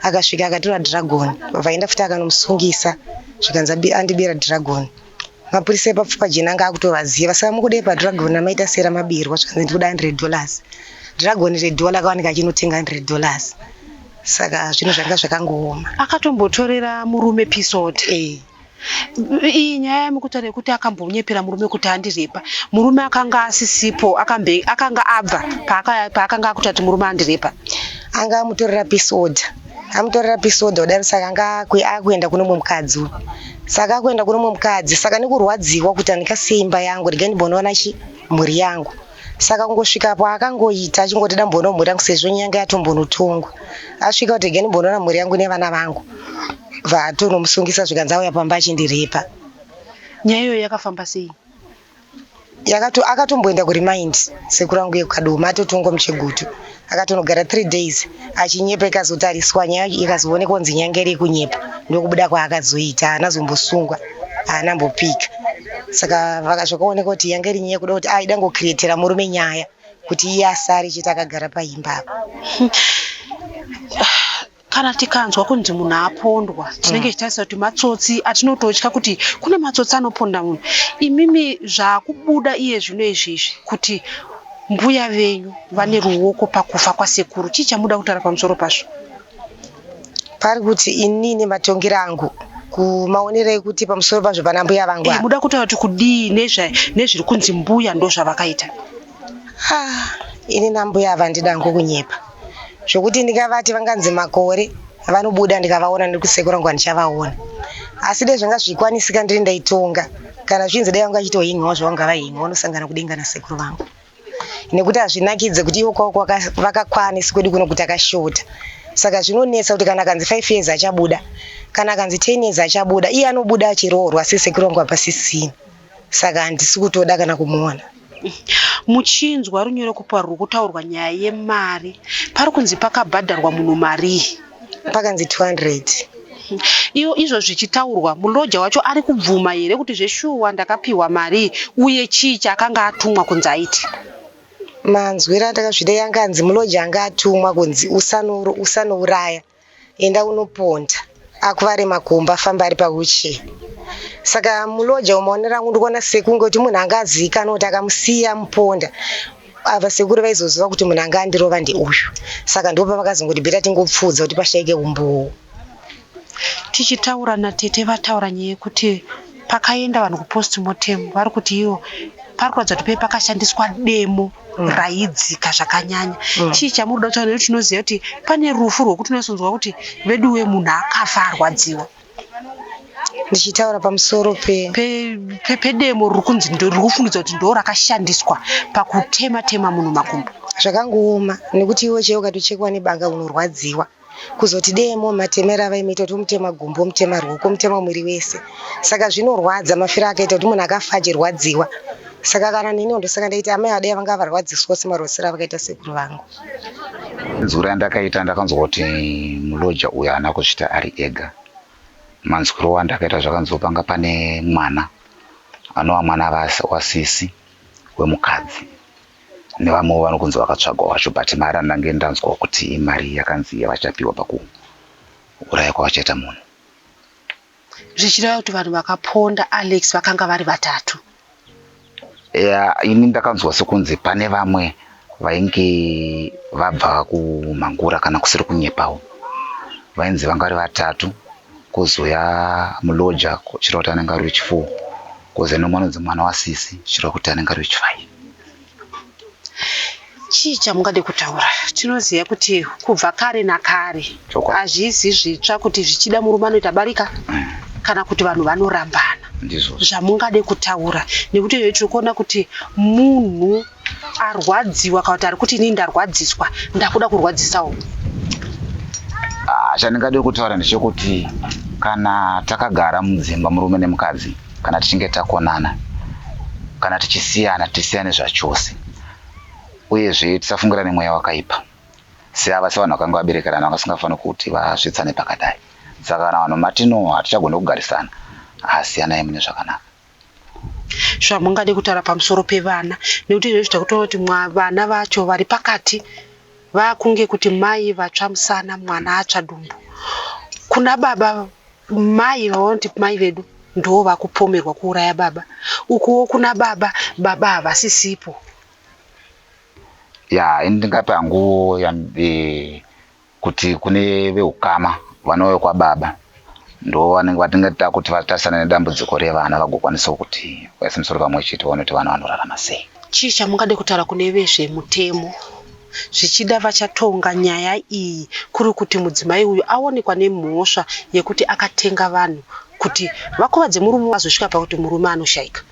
Akasvika akatora dhiragoni, vaenda futi akanomusungisa zvikanzi andibira dhiragoni. Mapurisa epapfupa jena anga akutovaziva, saka mukudai padhiragoni amaita sera mabirwa zvikanzi ndikuda $100. Dhiragoni $1 akawanika achinotenga $100. Saka zvinhu zvanga zvakangooma. Akatombotorera murume pisoti. Iyi nyaya yemukutaura kuti akambonyepera murume kuti andirepa, murume akanga asisipo, akanga abva paakanga akutati murume andirepa. Anga amutorera pisoda, udari saka anga akuenda kuno mumwe mukadzi. Saka akuenda kuno mumwe mukadzi, saka nekurwadziwa kuti andikasimba yangu rega ndimbonoona mhuri yangu. Saka kungosvikapo akangoita achingoti dambono mhuri yangu sezvo nyanga yatombonotongwa. Asvika kuti rega ndimbonoona mhuri yangu nevana vangu, vatonomusungisa zvikanzi auya pamba achindirepa. Nyaya iyoyo yakafamba sei? Akatomboenda kurimind sekuru angu yekukadoma atotongwa muchegutu. Akatonogara 3 days achinyepa, ikazotariswa nyaya ikazoonekwa kunzi nyanga iri kunyepa, ndokubuda kwaakazoita, haana zombosungwa, haana mbopika. Saka vakazvakaoneka kuti yanga iri nyaya kuda kuti aida ngokirietera murume nyaya kuti iye asari chiti akagara paimba apa. Kana tikanzwa kunzi munhu apondwa tinenge tichitarisa kuti matsotsi atinototya kuti kune matsotsi anoponda munhu. Imimi zvakubuda iye zvino izvizvi kuti mbuya venyu vane ruoko pakufa kwasekuru, chii chamuda kutaura pamusoro pazvo? Pari kuti inini matongero angu kumaonera ekuti pamusoro pazvo pana mbuya vangu. Muda kutaura kuti kudii nezviri kunzi mbuya ndo zvavakaita? Ini nambuya ava ndida ngokunyepa zvokuti ndikavati vanganzi makore vanobuda ndikavaona ndikusekuru angu handichavaona. Asi dai zvanga zvikwanisika ndiri ndaitonga, kana zvinzi dai vanga achitohingawo zvavanga vahinga vanosangana kudenga nasekuru vangu. Nekuti hazvinakidze kuti iwo kwako vakakwanisi kwedu kuno kuti akashota. Saka zvinonetsa kuti kana kanzi 5 years achabuda, kana kanzi 10 years achabuda, iye anobuda achiroorwa asi sekuru wangu hapasisina. Saka handisi kutoda kana kumuona. Muchinzwa runyoro kupa ruri kutaurwa nyaya yemari, pari kunzi pakabhadharwa munhu mari pakanzi 200. Izvo zvichitaurwa mulodya wacho ari kubvuma here kuti zveshuwa ndakapiwa mari uye chii chaakanga atumwa kunzi aiti? Manzwira ndakazvida yanganzi mulodya anga atumwa kunzi usanouraya enda unoponda akuvare makumba afamba ari pauche. Saka muloja umaonera ndikuona sekunge kuti munhu anga azivikanwa kuti akamusiya muponda ava sekuru vaizoziva kuti munhu anga andirova ndeuyu. Saka ndipo pavakazongoti bhira tingopfudza kuti pashaike umbowo. Tichitaura natete vataura nyaya yekuti pakaenda vanhu kupostmortem vari kuti ivo pari kuratidza kuti pakashandiswa demo raidzika zvakanyanya. Chii chamuri kuda kutaura? Tinoziva kuti pane rufu rwokuti unosonzwa kuti vedu wemunhu akafa arwadziwa. Ndichitaura pamusoro pedemo riri kunzi riri kufungidzwa kuti ndo rakashandiswa pakutema munhu makumbo. Zvakangooma nekuti iwe chaiwo ukatochekwa nebanga unorwadziwa. Kuzoti demo matemera avaimita kuti umutema gumbo, umutema ruoko, umutema mwiri wese. Saka zvinorwadza mafiro akaita kuti munhu akafa achirwadziwa. Saka kana nini ndosaka ndaiti amai adai vanga varwadziswa semarwasira vakaita sekuru vangu. Nzura ndakaita ndakanzwa kuti muloja uyu haana kusvita ari ega. Manzwiro wandakaita zvakanzopanga pane mwana anova mwana wasisi wemukadzi nevamwe vanokunzi vakatsvagwa vacho, but mari ndange ndanzwa kuti mari yakanzi yavachapiwa pakuuraya kwavachaita munhu. Zvichireva kuti vanhu vakaponda Alex vakanga vari vatatu. Ini ndakanzwa sekunzi pane vamwe vainge vabva kumangura kana kusiri kunyepawo vainzi vanga vari vatatu, kuzoya muloja chireva kuti anenge ari wechi4, kuzoya nomwanodzi mwana wasisi chireva kuti anenge ari wechi5. Chii chamungade kutaura? Tinoziva kuti kubva kare nakare hazvisi zvitsva kuti zvichida murume anoita barika kana kuti vanhu vanorambana. Zvamungade kutaura nekuti iyoyo tiri kuona kuti munhu arwadziwa kana kuti ari kuti inini ndarwadziswa ndakuda kurwadzisawo. Chandingade kutaura ndechekuti kana takagara mudzimba murume nemukadzi, kana tichinge takonana, kana tichisiyana tisiyane zvachose, uyezve tisafungira nemweya wakaipa seava sevanhu vakanga vaberekerana vasingafaniri kuti vasvitsane pakadai. Saka kana vanhu matino hatichagona kugarisana, asiyanai mune zvakanaka. Zvamungade kutaura pamusoro pevana nekuti izvo zvitakutoona kuti vana vacho vari pakati vakunge kuti mai vatsva musana mwana atsva dumbu. Kuna baba mai vaona kuti mai vedu ndo vakupomerwa kuuraya baba, ukuwo kuna baba havasisipo. Ndingape hangu kuti kune veukama vanouya kwababa ndo vanenge vatingata kuti vatarisana nedambudziko revana vagokwanisa kuti vaise musoro pamwe chete vaone kuti vana vanorarama sei. Chii chamungade kutaura kune vezvemutemo zvichida vachatonga nyaya iyi kuri kuti mudzimai uyu aonekwa nemhosva yekuti akatenga vanhu kuti vakuvadze murume vazosvika pakuti murume anoshaika?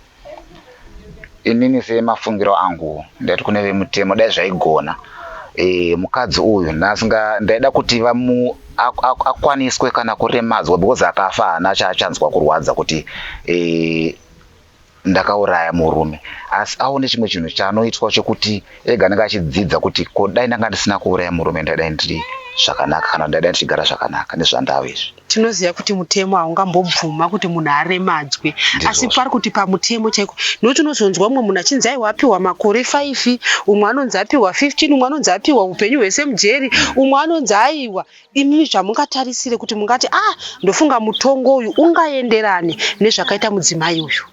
Inini semafungiro angu ndati kune vemutemo dai zvaigona mukadzi uyu ndaida kuti akwaniswe kana kuremadzwa because akafa haana chaachanzwa kurwadza kuti ndakauraya murume, asi aone chimwe chinhu chanoitwa chekuti ega anenge achidzidza kuti dai ndanga ndisina kuuraya murume ndaidai ndiri zvakanaka kana ndaidai ndichigara zvakanaka nezvandava izvi. Tinoziva kuti mutemo haungambobvuma kuti munhu aremadzwe, asi pari kuti pamutemo chaiko nokuti unozonzwa umwe munhu achinzi aiwa apiwa makore 5, umwe anonzi apiwa 15, umwe anonzi apiwa upenyu hwese mujeri, umwe anonzi aiwa. Imi zvamungatarisire kuti mungati ndofunga mutongo uyu ungaenderane nezvakaita mudzimai uyu?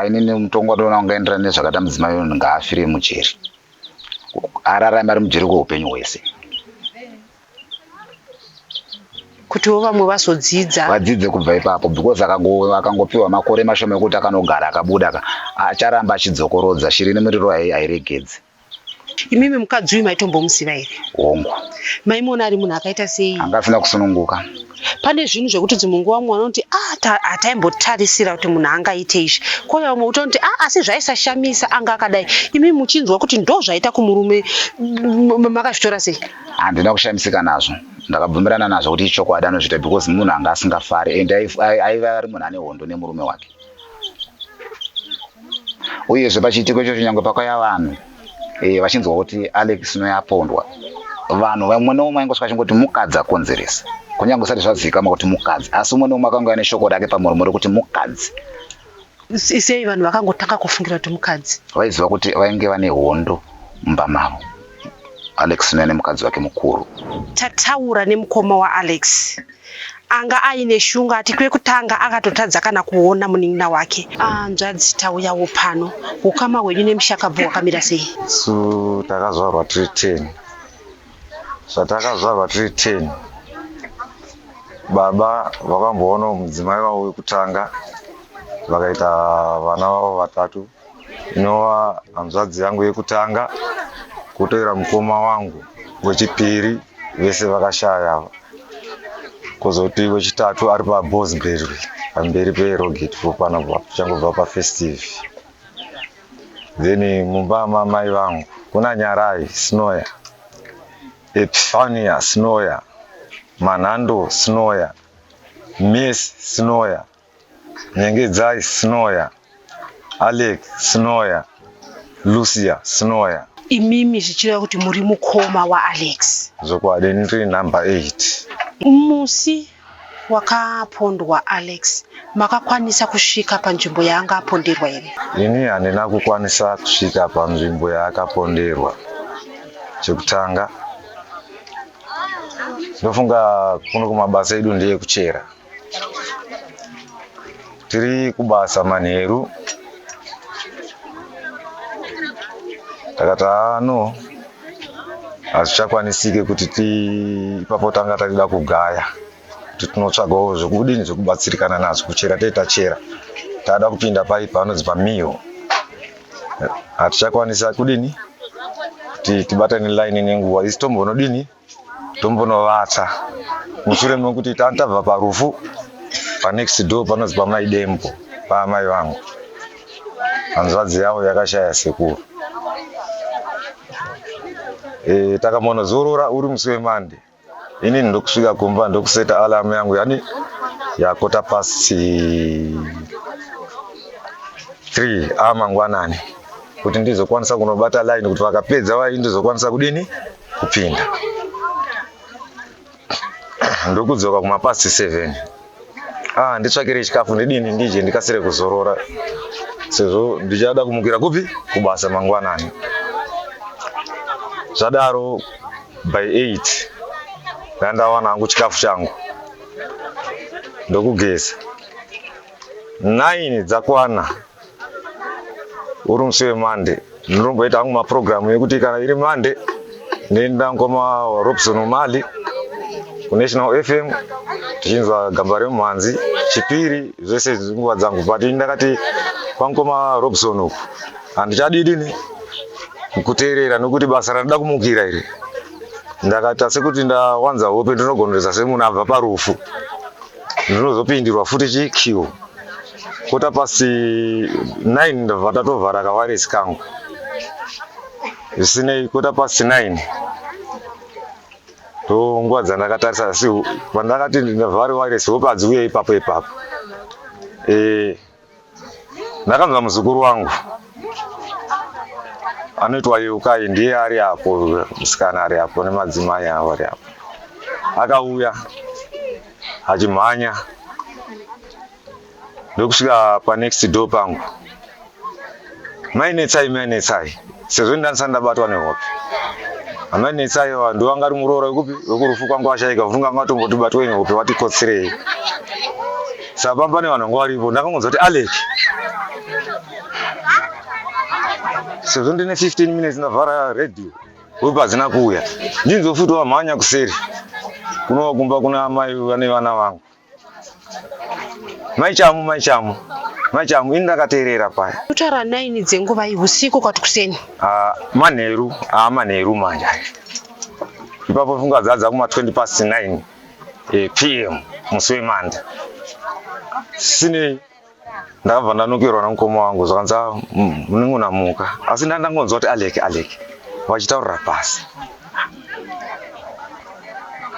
Inini mutongo watoona ungaenderane nezvakaita mudzimai uyu ngaafire mujeri, ararame ari mujeri kweupenyu hwese. Kutiwo vamwe vazodzidza vadzidze kubva ipapo because akangopiwa makore mashoma ekuti akanogara akabuda acharamba achidzokorodza shiri nemuriro hairegedzi. Imimi mukadzi uyu maitombomuziva here? Hongu. Maimona ari munhu akaita sei? Angasina kusununguka. Pane zvinhu zvekuti dzimunguva mumwe anoti hataimbotarisira kuti munhu angaite izvi, koya umwe utaona kuti asi zvaisashamisa anga akadai. Imi muchinzwa kuti ndo zvaita kumurume makazvitora sei? Handina kushamisika nazvo, ndakabvumirana nazvo kuti ichokwadi anozviita because munhu anga asingafari ende aiva ari munhu ane hondo nemurume wake. Uyezve pachiitiko ichocho nyangwe pakauya vanhu vachinzwa kuti Alex yapondwa, vanhu vamwe neumwe aingosvika chingoti mukadzi akonzeresa, kunyange usati zvazivikanwa kuti mukadzi, asi umwe neumwe akanga ane shoko rake pamuromo rekuti mukadzi. Sei vanhu vakangotanga kufungira kuti mukadzi? Vaiziva kuti vainge vane hondo mumba mavo. Alex nene mukadzi wake mukuru. Tataura nemukoma wa Alex. Anga aine shunga ati kwekutanga akatotadza kana kuona munin'ina wake. Nzvadzi tauyawo pano. Ukama hwenyu nemushakabvu wakamira sei? Su takazvarwa tiri 10. Zvatakazvarwa tiri 10. Baba vakamboona mudzimai wavo wekutanga vakaita vana vavo 3. Inova hanzvadzi yangu yekutanga, kutoira mukoma wangu wechipiri, vese vakashaya. Kozoti wechitatu ari paBosbury pamberi peRogate pano tichangobva paFestive. Then mumba mamai vangu kuna Nyarai Snoya, Epiphania Snoya, Manando Snoya, Miss Snoya, Nyengedzai Snoya, Alec Snoya, Lucia Snoya. Imimi zvichireva kuti muri mukoma wa Alex. Zokwadi ndiri number 8. Musi wakapondwa Alex, makakwanisa kusvika panzvimbo yaanga aponderwa here? Ini handina kukwanisa kusvika panzvimbo yaakaponderwa. Chekutanga ndofunga kuno kumabasa edu ndiye kuchera. Tiri kubasa manheru. Takata no hazvichakwanisike kuti ipapo tanga tarida kugaya. Kuti tinotsvagawo zvekudini zvekubatsirikana nazvo kuchera tachera. Tada kupinda paipa anodzi pamiyo. Hatichakwanisa kudini kuti tibatane line nenguva. Isi tombonodini tombonovata. Mushure mekuti tabva parufu panext door panodzi pamaidembo paamai vangu. Hanzvadzi yavo yakashaya sekuru. Takamona uri musi weMonday. Ini ndokusvika kumba ndokuseta alarm yangu yani yakota pasi 3 amangwanani kuti ndizokwanisa kunobata line kuti vakapedza vai ndizokwanisa kudini kupinda. Ndokudzoka kuma pasi 7. Nditsvakire chikafu ndidini ndije ndikasire kuzorora. Sezvo ndichada kumukira kupi kubasa mangwanani. Zvadaro by 8 ndandawana hangu chikafu changu ndokugeza. 9 dzakwana uri musi weMonday. Ndinomboita hangu maprogramu ekuti kana iri Monday ndoenda ngoma Robson Mali kuNational FM tichinzwa gamba remuhanzi chipiri zvese nguva dzangu. But ndakati kwangoma Robson uku handichadidini kuteerera nokuti basa randida kumukira iri. Ndakati sekuti ndawanza hope ndinogonoresa semunhu abva parufu ndinozopindirwa futi chikiwo. Kota pasi 9 ndabva tatovhara kawaresi kangu. Zvisinei kota pasi 9 nguva dzandakatarisa asi pandakati ndavhare waresi hope hadziuye ipapo. Ndakanzwa muzukuru wangu anoitwa Yukai ndiye ari apo, musikana ari apo nemadzimai avo ari apo. Akauya achimhanya ndokusvika panext door pangu. Mainetsai sezvo ndandisati ndabatwa nehope. Mainetsai ndo wanga ari muroora wekupi wekurufu kwangu ashaika vunga ngatomboti batwe nehope watikotserei. Saka pamba nevanhu vanga varipo ndakangonzwa kuti Alec sezvo ndine 15 minutes ndavhara radio hope hadzina kuuya. Ndinzo futi wamhanya kuseri kunova kumba kuna amai vane vana vangu. Maichamu ini ndakateerera paya. Kutaura 9 dzenguva usiku kwati kuseni. Manheru manja. Ipapo funga dzadza kuma 9:20 PM musi weMonday. Sine ndakabva ndanokerwa nomukoma wangu zvakanza munongonamuka. Asi ndangonzwa kuti Alec vachitaurira pasi.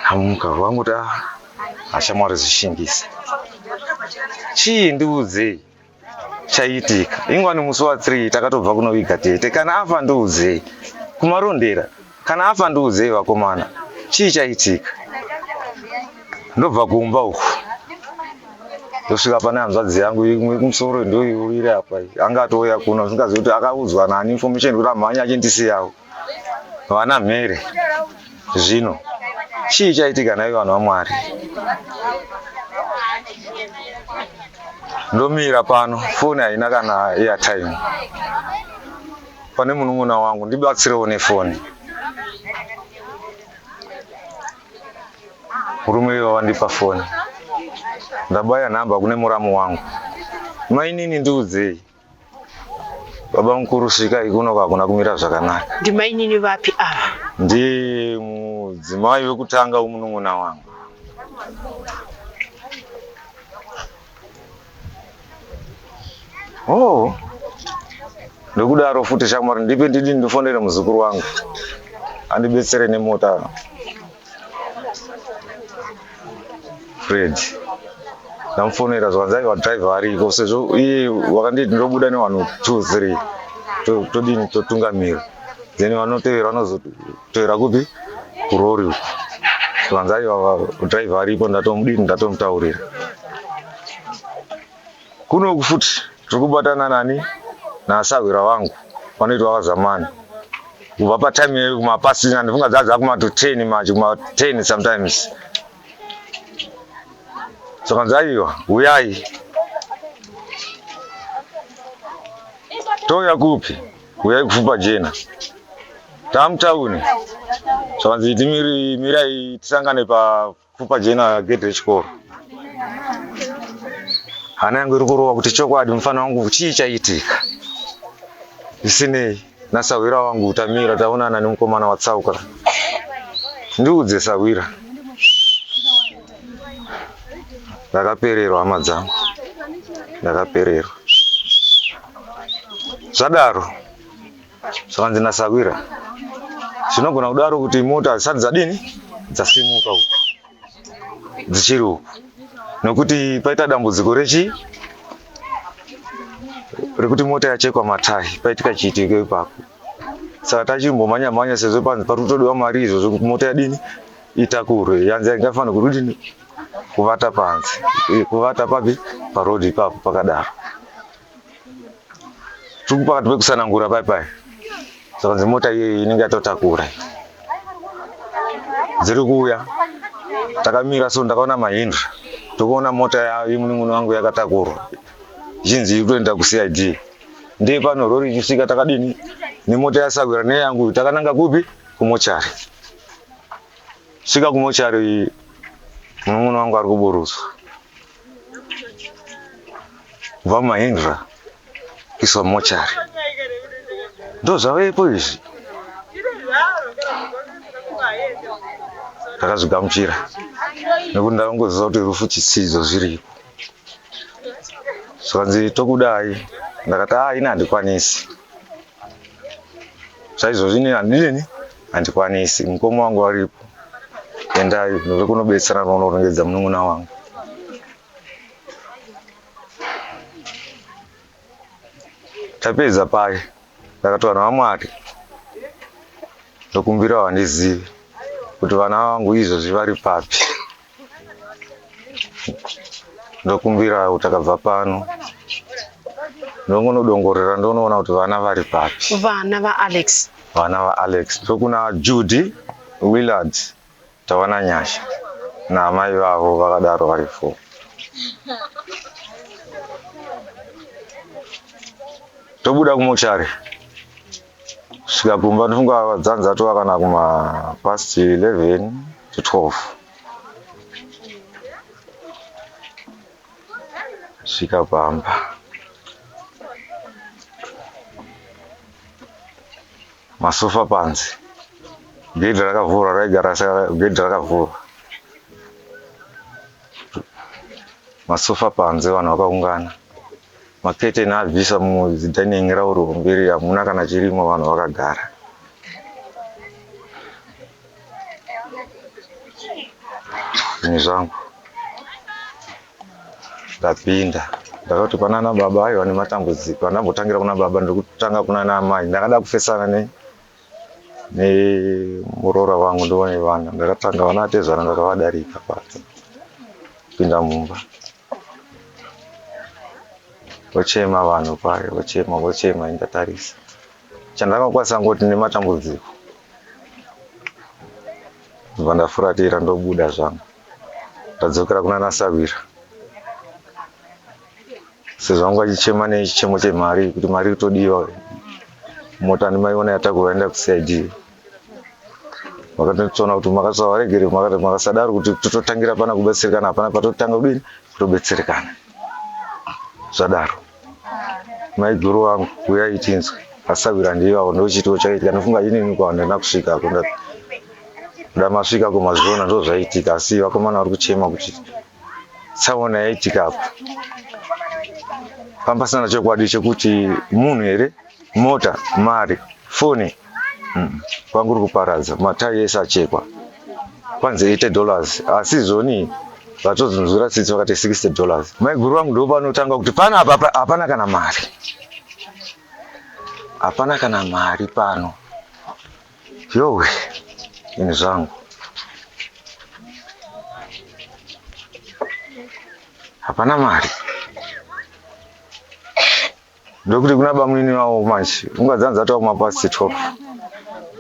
Amuka wangu hashamwari zvishingisa. Chii ndiudzei chaitika. Ingwani musi wa3 takatobva kunoviga tete. Kana afa ndiudzei kumarondera. Kana afa ndiudzei vakomana. Chii chaitika. Ndobva kumba uku. Ndosvika pane hanzvadzi yangu imwe kumusoro ndoiurira apa. Anga atouya kuno zvingazi kuti akaudzwa nani information kuti amhanya achendisiyawo. vana mhere zvino chii chaitika nai vanhu vaMwari. Ndomira pano, foni haina kana airtime. Pane munun'una wangu, ndibatsirewo nefoni. Murume iwo wandipa foni. Ndabaya nhamba kune muramu wangu. Mainini ndiudzei. Baba mukuru svika ikuno hakuna kumira zvakanaka. Ndimainini vapi ava? Ndi mudzimai wekutanga umunun'una wangu. Oh. Ndokudaro futi shamwari ndipe ndidi ndifondere muzukuru wangu. Andibetsere nemota. Fred. Ndamfonera zvanzai wa driver ariko sezvo iye wakanditi ndobuda nevanhu 2 3 todini totungamira. Then vanotevera vanozotevera kupi kurori uko. Zvanzai wa driver aripo ndatomudini ndatomutaurira. Kuno kufuti tikubatana nani nasawira wangu vanoitwa vazamani kubva patime yekumapasina ndifunga dzadza kuma to 10 machi kuma 10 sometimes. Saka nzaiwa uyai toya kupi uyai kufupa jena tamtauni. Saka nziti mirai tisangane pa kufupa jena gate rechikoro. Hana yangu iri kurova kuti chokwadi mufana wangu chii chaitika. Isinei nasawira wangu utamira taonana nemukomana watsauka. Ndiudze sawira. Ndakapererwa hama dzangu. Ndakapererwa. Zvadaro. Saka ndinasawira. Zvinogona kudaro kuti mota dzisati dzadini dzasimuka uko. Dzichiri uko. Nokuti paita dambudziko rekuti mota yachekwa matayi paitika chiitiko ipapo. Saka tachimbomanya sezvo panzi parikutodiwa mari izvo kuti mota yadini itakure. Yanzi ingafana kudini kuvata panzi. Kuvata papi parodi ipapo pakadaro. Tiri pakati pekusanangura pai. Saka mota iyi inenge yatotakura. Dziri kuuya. Takamira so ndakaona Mahindra. Tokuona mota yemunun'una wangu yakatakurwa. Zhinji ikuenda kuCID. Ndiye pano rori ichisvika takadini nemota yasawira neyangu takananga kupi kumochari. Svika kumochari munun'una wangu ari kuburuswa. Kubva Mahindra kuiswa mochari. Ndozvavepo izvi. Takazvigamuchira. Nekuti ndakangoziva kuti rufu chisidzo zviripo. Saka nzi tokudai ndakati ina handikwanisi. Saizvozvi ini handikwanisi. Mukoma wangu aripo. Endai ndiri kunobetsera nonorongedza munun'una wangu. Tapedza pai. Ndakati vanhu vaMwari ndokumbira vandizive kuti vana vangu izvozvi vari papi. Ndokumbira kuti takabva pano ndongonodongorera ndonoona kuti vana vari papi. Vana vaAlex. Vana vaAlex. Tokuna Judy Willard tawana nyasha naamai vavo vakadaro vari 4. Tobuda kumochari. Svika kumba ndifunga vadzanza tova kana kuma past 11 to 12. Svika pamba. Masofa panzi. Gedhi rakavhurwa raigara gedhi rakavhurwa. Masofa panzi vanhu vakaungana. Maketeni abvisa mudining rauri kumberi hamuna kana chirimo vanhu vakagara. Zvinhu zvangu ndapinda ndakati panana baba aiwa nematambudziko andambotangira kuna baba ndokutanga kuna amai ndakada kufesana nemuroora wangu ndione vana ndakatanga vana atezvana ndakavadarika pato pinda mumba vochema vanhu pari vochema indatarisa chandakakwanisa ngoti nematambudziko vandafuratira ndobuda zvangu tadzokera kuna Nasawira sezvangu achichema nechichemo chemari kuti mari kutodiwa mota ndimaiona yatakuvaenda kuCID vakatotsona kuti makasavaregere makasadaro kuti tototangira pana kubetserekana hapana patotanga kudini kutobetserekana zvadaro maiguru wangu uyai tinzwe Asawira ndiyo ndochitiwo chaitika nofunga inini kwaenda kusvika kunda ndamasvika kumazviona ndo zvaitika asi vakomana vari kuchema kuti tsaona yaitika apo pambasana chokwadi chekuti munhu here mota mari foni kwanguri kuparadza matayi ese achekwa kwanze $80 asi zoni vatozunzura tsitsi vakati $60 maiguru vangu ndo panotanga kuti pana apa hapana kana mari hapana kana mari pano yowe ini zvangu hapana mari ndokuti kuna bamunini wavo manje ungadzanza tava kumapasi 12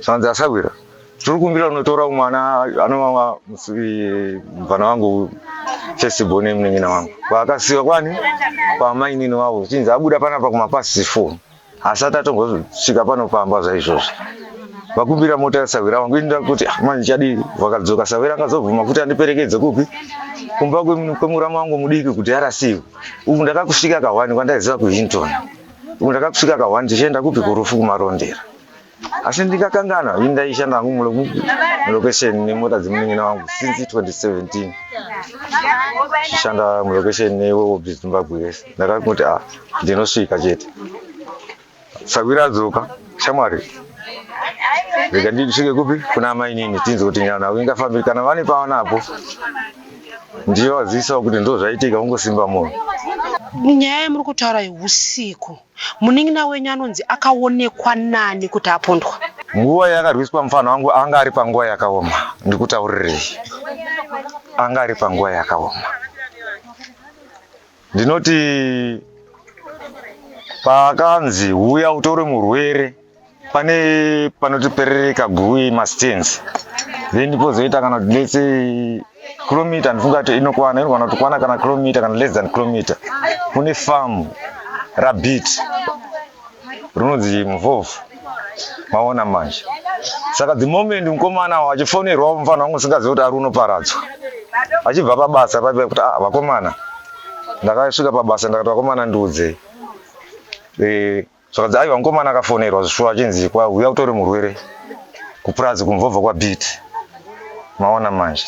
zvanzi Asawira tiri kumbira unotora mwana anova mvana wangu festival nemunengena wangu kwaakasiwa kwani kwamainini wavo chinzi abuda panapa kumapasi 4 asati atongosvika panopamba zvaizvozvo vakumbira mota yaSawira wangu inda kuti manje chadi vakadzoka Sawira angazobvuma kuti andiperekedze kupi kumba kwemurama wangu mudiki kuti arasiwe uku ndakakusvika ka1 kwandaiziva kuHinton uku ndakakusvika ka1 tichienda kupi kurufu kumarondera asi ndikakangana indaishanda hangu mulokesheni nemota dzemunengena wangu since 2017 tichishanda mulokesheni newewobi Zimbabwe yese ndakakuti ndinosvika chete Sawira adzoka shamwari rega ndisvike kupi kuna amainini tinzi kuti nyana ingafambiri kana vane pavanapo ndiyo vazivisawo kuti ndo zvaitika ungosimba moyo. Nyaya yamuri kutaura yeusiku muningina wenyu anonzi akaonekwa nani kuti apondwa? Nguva yakarwiswa mufana wangu anga ari panguva yakaoma ndikutaurirei anga ari panguva yakaoma ndinoti pakanzi uya utore murwere pane panotiperereka gui mastens then ndipozoita kana kuti let's say kilomita ndifunga kuti inogona kukwana kana kilomita kana less than kilomita kune farm rabit runonzi Mvovu maona manje saka the moment mukomana wachifonerwa mufana wangu singazivi kuti ari unoparadzwa achibva pabasa paipa kuti vakomana ndakasvika pabasa ndakati vakomana ndiudze zvakadzi aiwa mukomana akafonerwa zvishuwa achinzi uya utore murwere kupurazi kumvovha kwabit maona manje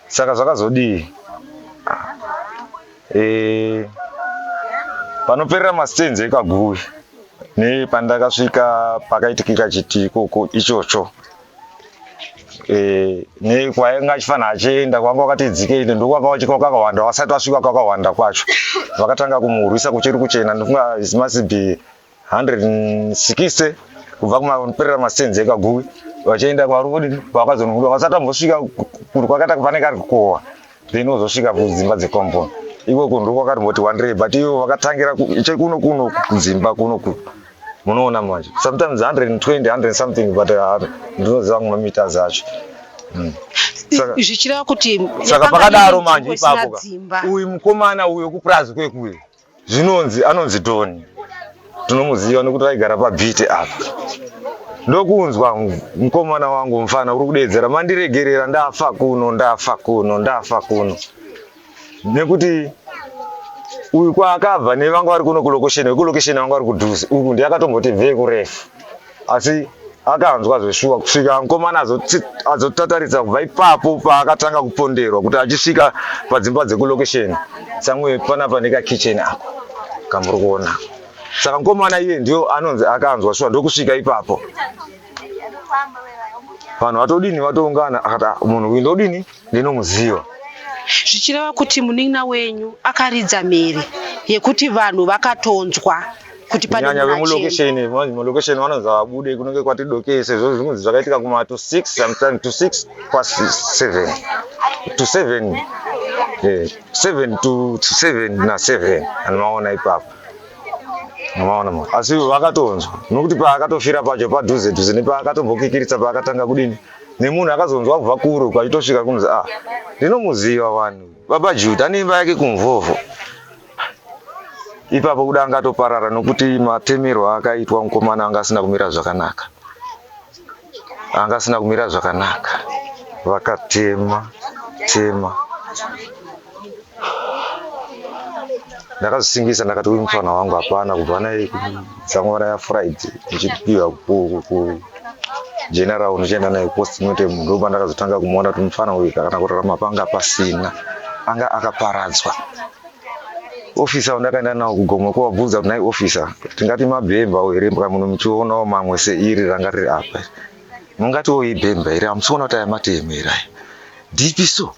saka zvakazodii panoperera mastenzi ekagui nepandakasvika pakaitikira chitiko ichocho nekwainga achifanira achienda kwanga wakati dzikeinde ndokwanga wachika kwakawanda wasati wasvika kwakawanda kwacho vakatanga kumurwisa kuchiri kuchena ndofunga masibi 160 kubva kumaperera mastenzi ekagui vachienda kwarudi kwakazonunguda vasati ambosvika kuti kwakata kufaneka ari kukohwa then wozosvika kudzimba dzekomboni ikoko ndokwakati mboti 100 but ivo vakatangira kuno kudzimba kuno munoona manje sometimes 120 100 something but ndinoziva mameters acho zvichireva kuti saka pakadaro manje ipapo uyu mukomana uyu kupurazi kwekuye anonzi Doni tinomuziva nekuti vaigara pabhiti apa ndokunzwa mukomana wangu mufana uri kudedzera mandiregerera ndafa kuno nekuti uyu kwaakabva nevanga vari kuno kulokesheni vanga vari kudhuze uku ndiyakatomboti bvei kurefu asi akanzwa zveshuwa kusvika mukomana azotataridza kubva ipapo paakatanga kuponderwa kuti achisvika padzimba dzekulokesheni samwe panapa nekakicheni ako kamuri kuona saka mukomana iye ndiyo anonzi akanzwa shuwa ndokusvika ipapo vanhu vatodini vatoungana akati munhu uyu ndodini ndinomuziva zvichireva kuti munin'ina wenyu akaridza mhere yekuti vanhu vakatonzwa kuti kunyanya vemulokesheni vanonzi vabude kunenge kwatidokese izvozvo zvinonzi zvakaitika kuma to 6 sometimes to 6 past 7 to 7 7 to 7 na 7 anomaona ipapo Unaona asi vakatonzwa nokuti paakatofira pacho padhuze dhuze nepaakatombokikiritsa paakatanga kudini nemunhu akazonzwa kubva kure ukachitosvika kunzi ndinomuziva vanhu baba Jude ane imba yake kumvovho. Ipapo kuda angatoparara nokuti matemerwo akaitwa mukomana anga asina kumira zvakanaka. Vakatema ndakazvisingisa ndakati uyu mufana wangu hapana kubva naye kudzamwara yaFriday ndichipiwa ku general unochienda naye postmortem ndopa ndakazotanga kumuona kuti mufana uyu kana kurarama panga pasina anga akaparadzwa. Officer ndakaenda nawo kugomo kwabvunza kuti naye officer tingati mabhemba here muno muchionawo mamwe seiri ranga riri apa mungatiwo ibhemba here amusiona kuti aya matemera ndipi so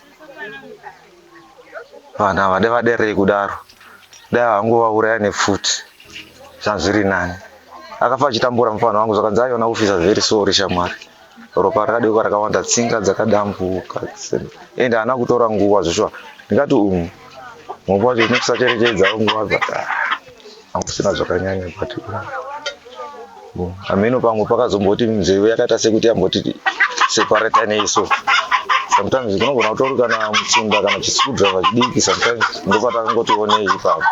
vana vade vaderei kudaro dai vangovauraya nefuti zvazviri nani akafa achitambura mufana wangu zvakanzi aiona officer very sorry shamwari ropa rakadeuka rakawanda tsinga dzakadambuka ende haana kutora nguva zvishwa ndingati mumwe wacho nekusacherechedza nguva dzaka hakusina zvakanyanya but ameno pamwe pakazomboti nzeve yakaita sekuti yamboti separate neiso sometimes kunogona kutori kana mutsunda kana chiscrewdriver chidiki sometimes ndopatangotionei ipapo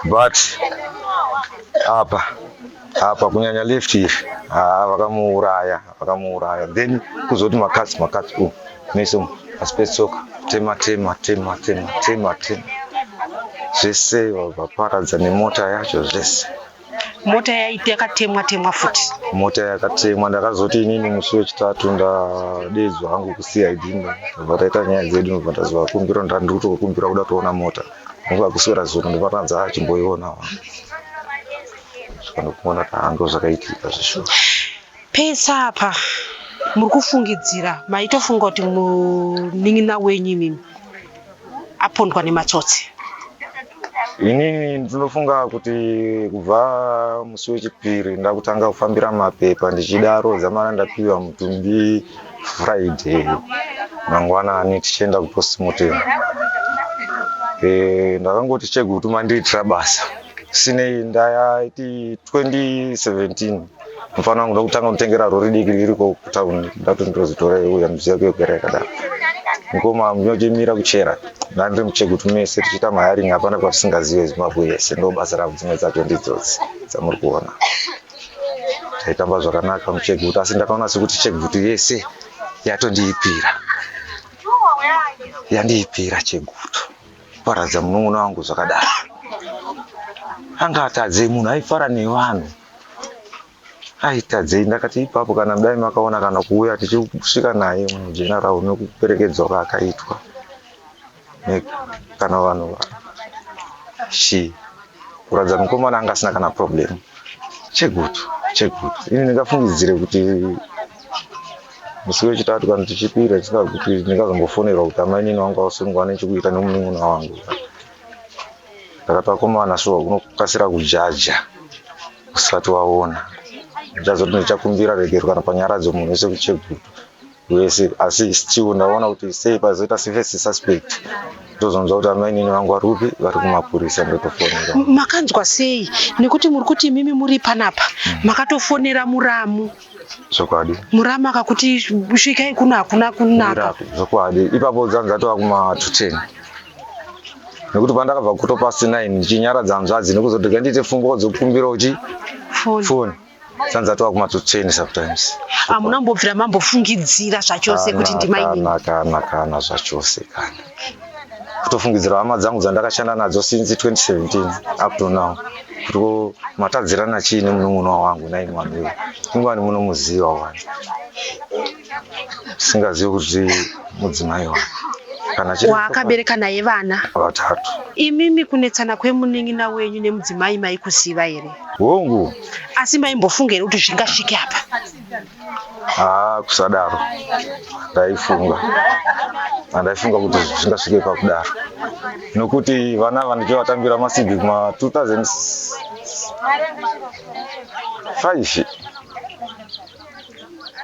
but apa kunyanya left iri vakamuuraya then kuzoti makatsi meso asipetsoka tema zvese vaparadza nemota yacho zvese. Mota yaiti yakatemwa futi. Mota yakatemwa ndakazoti inini musi wechitatu ndadedzwa hangu kuCID ndobva taita nyaya dzedu ndobva ndazovakumbira ndandikutokumbira kuda kuona mota nguva kuswera zuno ndopatadza achimboiona zvinokuona tahando zvakaitika zvisho. Pesa apa muri kufungidzira maitofunga kuti munin'ina wenyu imimi apondwa nematsotsi? Inini ndinofunga kuti kubva musi wechipiri ndakutanga kufambira mapepa ndichidaro zamana ndapiwa mutumbi Friday mangwanani tichienda kupostmortem. Ndakangoti Chegutu mandiitira basa sinei ndaiti 2017 mufana wangu ndakutanga kutengera rori diki ririko kutauni ndatondozitora uya muziya kuyogera yakadaro ngoma munochimira kuchera ndandiri muChegutu mese tichiita mahiring hapana kwatisingazive Zimbabwe yese ndo basa ravu dzimwe dzacho ndidzodzi dzamuri kuona taitamba zvakanaka muChegutu asi ndakaona sekuti Chegutu yese yandiipira Chegutu paradza munun'una wangu zvakadaro anga atadzei munhu aifara nevanhu aitadzei ndakati ipapo kana mudai makaona kana kuuya tichisvika naye mugeneral nekuperekedzwa kwaakaitwa kana vanhu kuradza mukomana anga asina kana problem. Chegutu ini ndingafungidzire kuti musi wechitatu kana tichipira kuti ndingazombofonerwa kuti amainini wangu ausungwa nechekuita nemunun'una wangu ndakati vakomana so unokasira kujaja usati waona ndazoti ndichakumbira regero kana panyaradzo munhu wese kuChegutu wese asi still ndaona kuti sei pazoita first suspect ndozonzwa kuti amainini vangu vari kupi vari kumapurisa ndotofonera. Makanzwa sei nekuti muri kuti imimi muri panapa makatofonera muramu zvokwadi muramu akakuti svikai kuno hakuna kunaka zvokwadi ipapo dzanzatova kuma210 nekuti pandakabva kutopasi 9 ndichinyaradza hanzvadzi nekuzoti ndiite fungo dzokukumbira uchi foni dzanzatova kuma210 sometimes hamunambobvira mambofungidzira zvachose kuti ndimainini kana zvachose kana kutofungidzira hama dzangu dzandakashanda nadzo since 2017 up to now kuti matadzirana chiini munun'una wangu naimwani uyu ingwani munomuziva wani singazivi kuti mudzimai wangu waakabereka naye vana 3. imimi kunetsana kwemunun'una wenyu nemudzimai maikuziva here? Hongu asi maimbofunga here kuti zvingasvike apa? Kusadaro ndaifunga kuti zvingasvike pakudaro nokuti vana vandichivatambira masimbi kuma 2005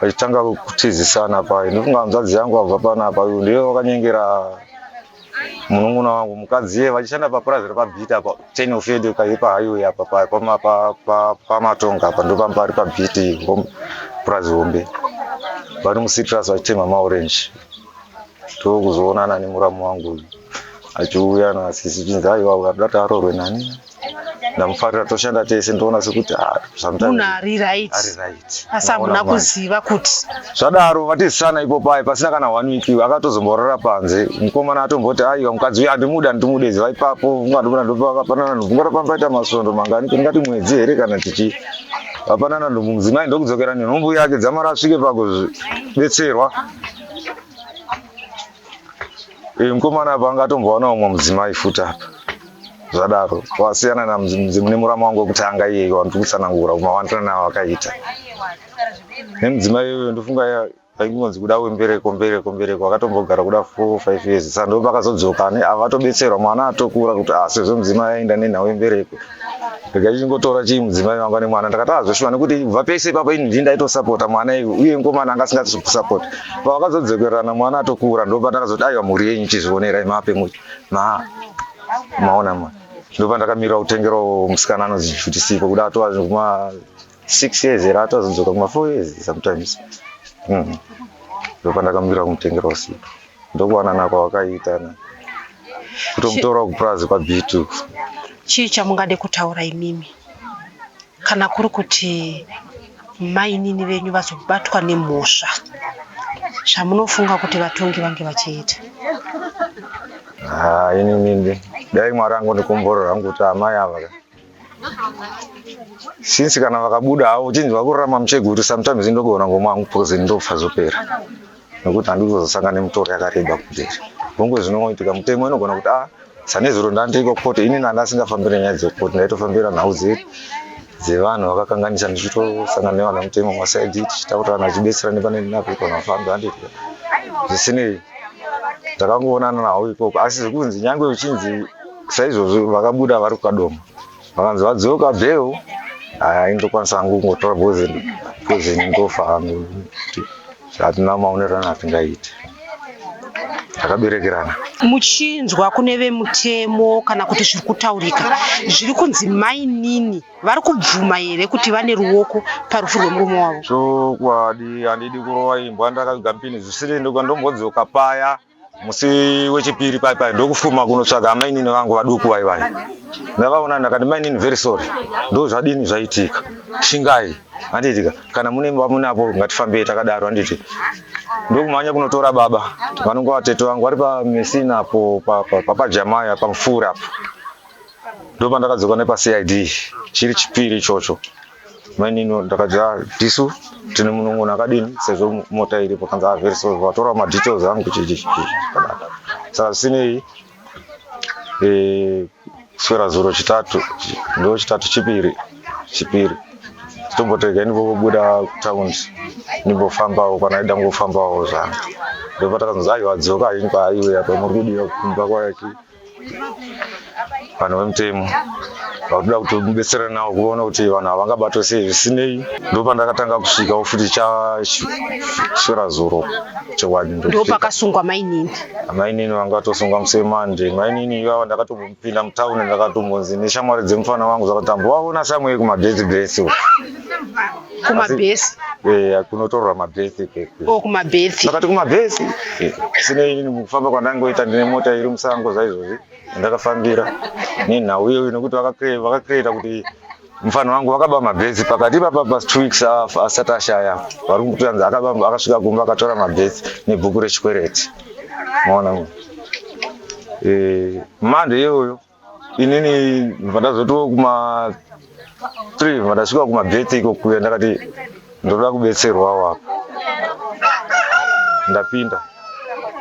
vachitanga kutizisana pai ndofunga hanzvadzi yangu abva panapa uyu ndiye wakanyengera munun'una wangu mukadzi vachishanda papurazi repabhiti apa 10 of yedu kaipa highway apa pamatonga apa ndo pambari pabhiti purazi hombe vari mucitrus vachitema maorange tokuzoonana nemuramu wangu achiuya nasisi chinzi aiwa dati arorwe nani ndamufarira toshanda tese ndoona sekuti munhu ari right asi hamuna kuziva kuti zvadaro vatisisana ipo pai pasina kana 1 week akatozomborora panze mukomana atomboti aiwa mukadzi uyu andimude ziva ipapo ngadobona ndopakapanana ndovungora pambaita masondo mangani kundingati mwedzi here kana tichi vapanana ndomudzimai ndokudzokera nenhumbu yake dzamara asvike pakuzvidetserwa mukomana apa angatombowana umwe mudzimai futi apa zvadaro wasiyana nemuramu wangu wekuti anga iyeyo wandikutsanangura kumawandirana nawo akaita nemudzimai iyoyo ndofunga aingonzi kuda wembereko akatombogara kuda 4-5 years saka ndo pakazodzoka avatobetserwa mwana atokura kuti sezvo mudzimai aenda nenhau yembereko ndikachingotora chii mudzimai wangu ane mwana ndakati azoshuva nekuti kubva pese ipapo ini ndindaitosapota mwana iyu uye mukomana anga asingati kusapota pavakazodzokerana mwana atokura ndopandakazoti aiwa mhuri yenyu chizvionerai mape maona mwana ndopandakamira kutengerawo musikana anonzi Jutisiko kuda atova kuma 6 years era atozodzoka kuma 4 years sometimes ndopandakamira kumutengerawo sipo ndokuwanana kwawakaitana kutomutora kupurazi pabhitu. Chii chamungade kutaura imimi kana kuri kuti mainini venyu vazobatwa nemhosva zvamunofunga kuti vatongi vange vachiita? Inini dai Mwari angondikomborera hangu kuti amai ava since kana vakabuda havo chinzi vakurarama mucheguru sometimes ndokuona ngoma hangu poison ndopfa zopera nekuti handiri kuzosangana nemutori yakareba kumberi vongwe zvinoitika mutemo inogona kuti sanezuro ndandiiko koti inini handasingafambira nyaya dzekoti ndaitofambira nhau dzevanhu vakakanganisa ndichitosangana nevanhu vamutemo masaidi tichitaurirana achibetsera nepane ndinapo kana vafambi handiti zvisinei ndakangoonana nawo ikoko asi zikunzi nyangwe uchinzi saizvozvo vakabuda vari kukadoma vakanzi vadzoka bheo indokwanisa hangu kungotora poison ndofa hangu hatina maonerana atingaite takaberekerana. Muchinzwa kune vemutemo kana kuti zviri kutaurika zviri kunzi mainini vari kubvuma here kuti vane ruoko parufu rwemurume wavo? Chokwadi handidi kurova imbwa ndakaviga mpini zvisiri ndombodzoka paya musi wechipiri pai ndokufuma kunotsvaga mainini vangu vaduku vaivai ndavaona ndakati mainini very sorry ndo zvadini zvaitika shingai handitika kana mune vamunapo ngatifambei takadaro handiti ndokumhanya kunotora baba vanonga vatete vangu vari pamesina apo papajamaya pamufura apo ndopandakadzoka nepacid chiri chipiri ichocho mainini ndakati tisu tine munun'una akadini sezvo mota iripo kanzi very sorry vatora madetails angu chichi saka zvisinei kuswera zuro chitatu ndo chitatu chipiri tombotega ndimbobuda kutaundi ndimbofambawo kana aida ngofambawo zvangu ndopatakanzi aiwa dzoka aiwe apa muri kudiwa kumba kwaki vanhu vemutemo vakuda kuti mubetsere nawo kuona kuti vanhu havangabatwa sei zvisinei ndopandakatanga kusvikawo futi chaswera zuro chewadi ndopakasungwa mainini vanga vatosungwa musemande mainini ivava ndakatombopinda mutauni ndakatombonzi neshamwari dzemufana wangu zvakatambo waona samwe kumabhesi kumabhesi kunotorwa mabhesi kumabhesi ndakati kumabhesi sinei inini mukufamba kwandangoita ndine mota iri musango zaizvozvi ndakafambira nenhau iyoyo nekuti vakakreita kuti mufana wangu vakaba mabhesi pakati papa 2 weeks asati ashaya vari kutoyanzi akasvika kumba akatora mabhesi nebhuku rechikwereti maona mande iyoyo inini vandazotiwo kuma 3 vandasvika kumabhesi iko kuya ndakati ndoda kubetserwawo apa ndapinda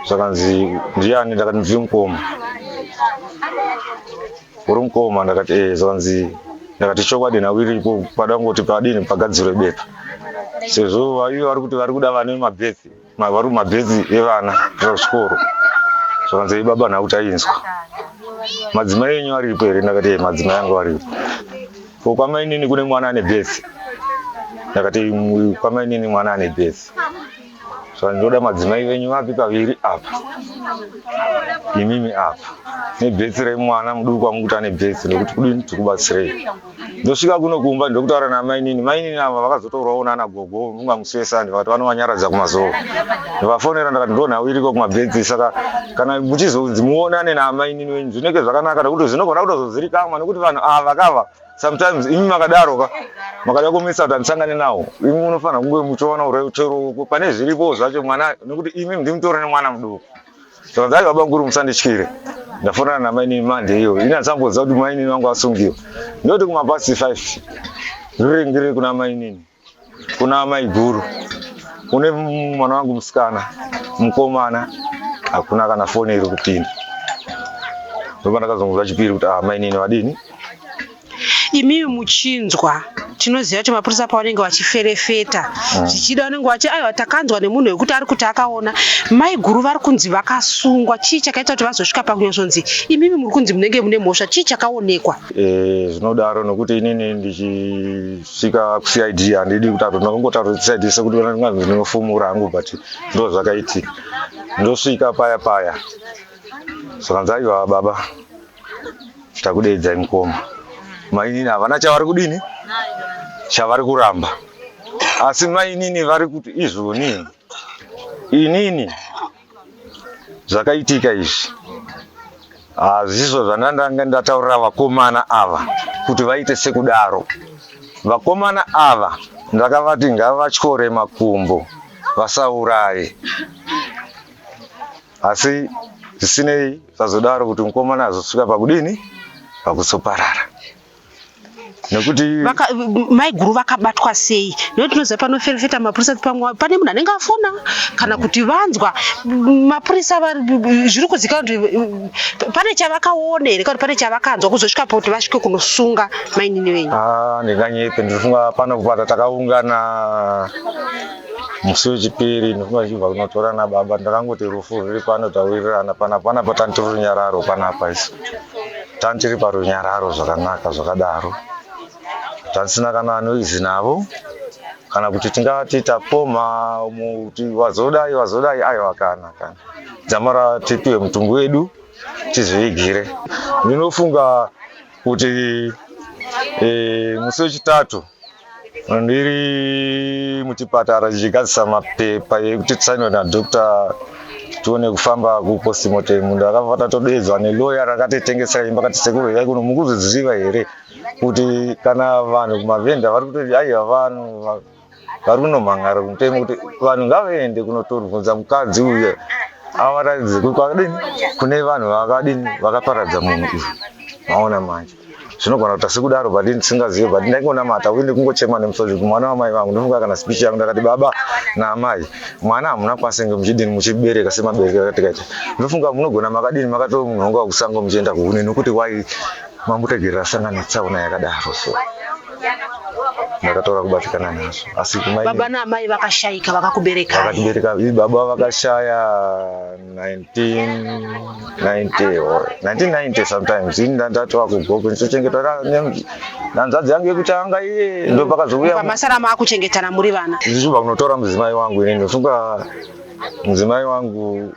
zvakanzi ndiani ndakati ndiri mukoma uri mukoma ndakati zvakanzi ndakati chokwadi nhau iripo padangoti padini pagadzirwe bepa sezvo ivo vari kuti vari kuda vane mabhesi vari kumabhesi evana zvechikoro zvakanzi baba nhau tainzwa madzimai enyu aripo here ndakati madzimai angu aripo ko kwamainini kune mwana ane bhesi ndakati kwamainini mwana ane bhesi Saka ndoda madzimai venyu vapi kaviri apa. Imimi apa. Nebhetsi remwana muduku wamukuti ane bhetsi nekuti kudini tikubatsirei. Ndosvika kuno kumba ndokutaura namai nini. Mai nini ava vakazotorawo nana gogo mungamusesani vati vanovanyaradza kumazovo. Ndivafonera ndakati ndona wiriko kumabhetsi saka kana muchizonzi muonane namai nini wenyu zvinenge zvakanaka nekuti zvinogona kutozozivikanwa nekuti vanhu ava kava sometimes imi makadaroka makada kumisa kuti andisangane nawo imi munofanira kunge muchiona urechero pane zviripo zvacho mwana nekuti imi ndimutori nemwana muduku. Saka dzai baba nguru musandityire. Ndafonana namai nini mande iyo ina sambodza kuti mai nini wangu asungiwa. Ndoti kumapasi 5 ndiringire kuna mai nini kuna mai guru une mwana wangu musikana mukomana hakuna kana foni iri kupinda. Ndoba ndakazongozva chipiri kuti mai nini vadini. Imimi muchinzwa tinoziva kuti mapurisa pavanenge vachiferefeta zvichida vanenge vachi aiwa takanzwa nemunhu wekuti ari kuti akaona mai guru vari kunzi vakasungwa. Chii chakaita kuti vazosvika pakunyazonzi imimi muri kunzi munenge mune mhosva? Chii chakaonekwa? Zvinodaro nokuti inini ndichisvika kuCID handidi kutaura ndinongotaura kuCID sekuti ndinofumura hangu but ndo zvakaitika. Ndosvika paya zvakanzi aiwa baba takudedzai mukoma. Mai nini havana chavari kudini chavari kuramba asi mai nini vari kuti izvoni inini zvakaitika izvi hazvizvo zvandanga ndataurira vakomana ava kuti vaite sekudaro. Vakomana ava ndakavati ngavatyore makumbo vasauraye asi zvisinei zvazodaro kuti mukomana azosvika pakudini pakusoparara. Nekuti mai guru vakabatwa sei? Nekuti tinoziva panoferefeta mapurisa pamwe pane munhu anenge afona kana kuti vanzwa mapurisa zviri kuzivikanwa kuti pane chavakaona here kana kuti pane chavakanzwa kuzosvika kuti vasvike kunosunga mai nini venyu. Ndinganyepe ndinofunga panopata takaungana musi wechipiri ndinofunga chibva kunotora nababa ndakangoti rufu riri pano tawirirana panapa tandiri runyararo panapa isu tandiri parunyararo zvakanaka zvakadaro. Tansina kana noizi navo kana kuti tingati tapoma kuti wazodai aiwa kana dzamara tipiwe mutungu wedu tizvigire. Ndinofunga kuti musi wechitatu ndiri muchipatara chichigadzisa mapepa ekuti tisainwe nadhokta tione kufamba kupostmortem. Ndakavata todedzwa neloya rakatitengesera imba kati sekuru yai kuno mukuzoziva here kuti kana vanhu kumavhenda vari kutoti aiwa vanhu vari kunomhangara kumutemo kuti vanhu ngavaende kunotoribvunza mukadzi uye avaratidze kuti kwakadini kune vanhu vakadini vakaparadza munhu uyu. Maona manje zvinogona kuita sekudaro but ndisingazivi but ndaingonamata uye ndikungochema nemusodzi kuti mwana wamai vangu ndofunga kana speech yangu ndakati baba naamai mwana hamuna kwasenge muchidini muchibereka semabereka akatikaita ndofunga munogona makadini makatora munhonga wakusango muchienda kuhune nokuti wai mamutegerera sangana tsaona yakadaro. So ndakatora kubatikana nazvo asi baba naamai vakashayika vakatibereka baba vakashaya 1990 sometimes ndandatoa kugogo ndichochengeta nanzadzi yangu yekutanga iye ndo pakazouya pamasara maakuchengetana muri vana. Zvichibva kunotora mudzimai wangu inini ndofunga mudzimai wangu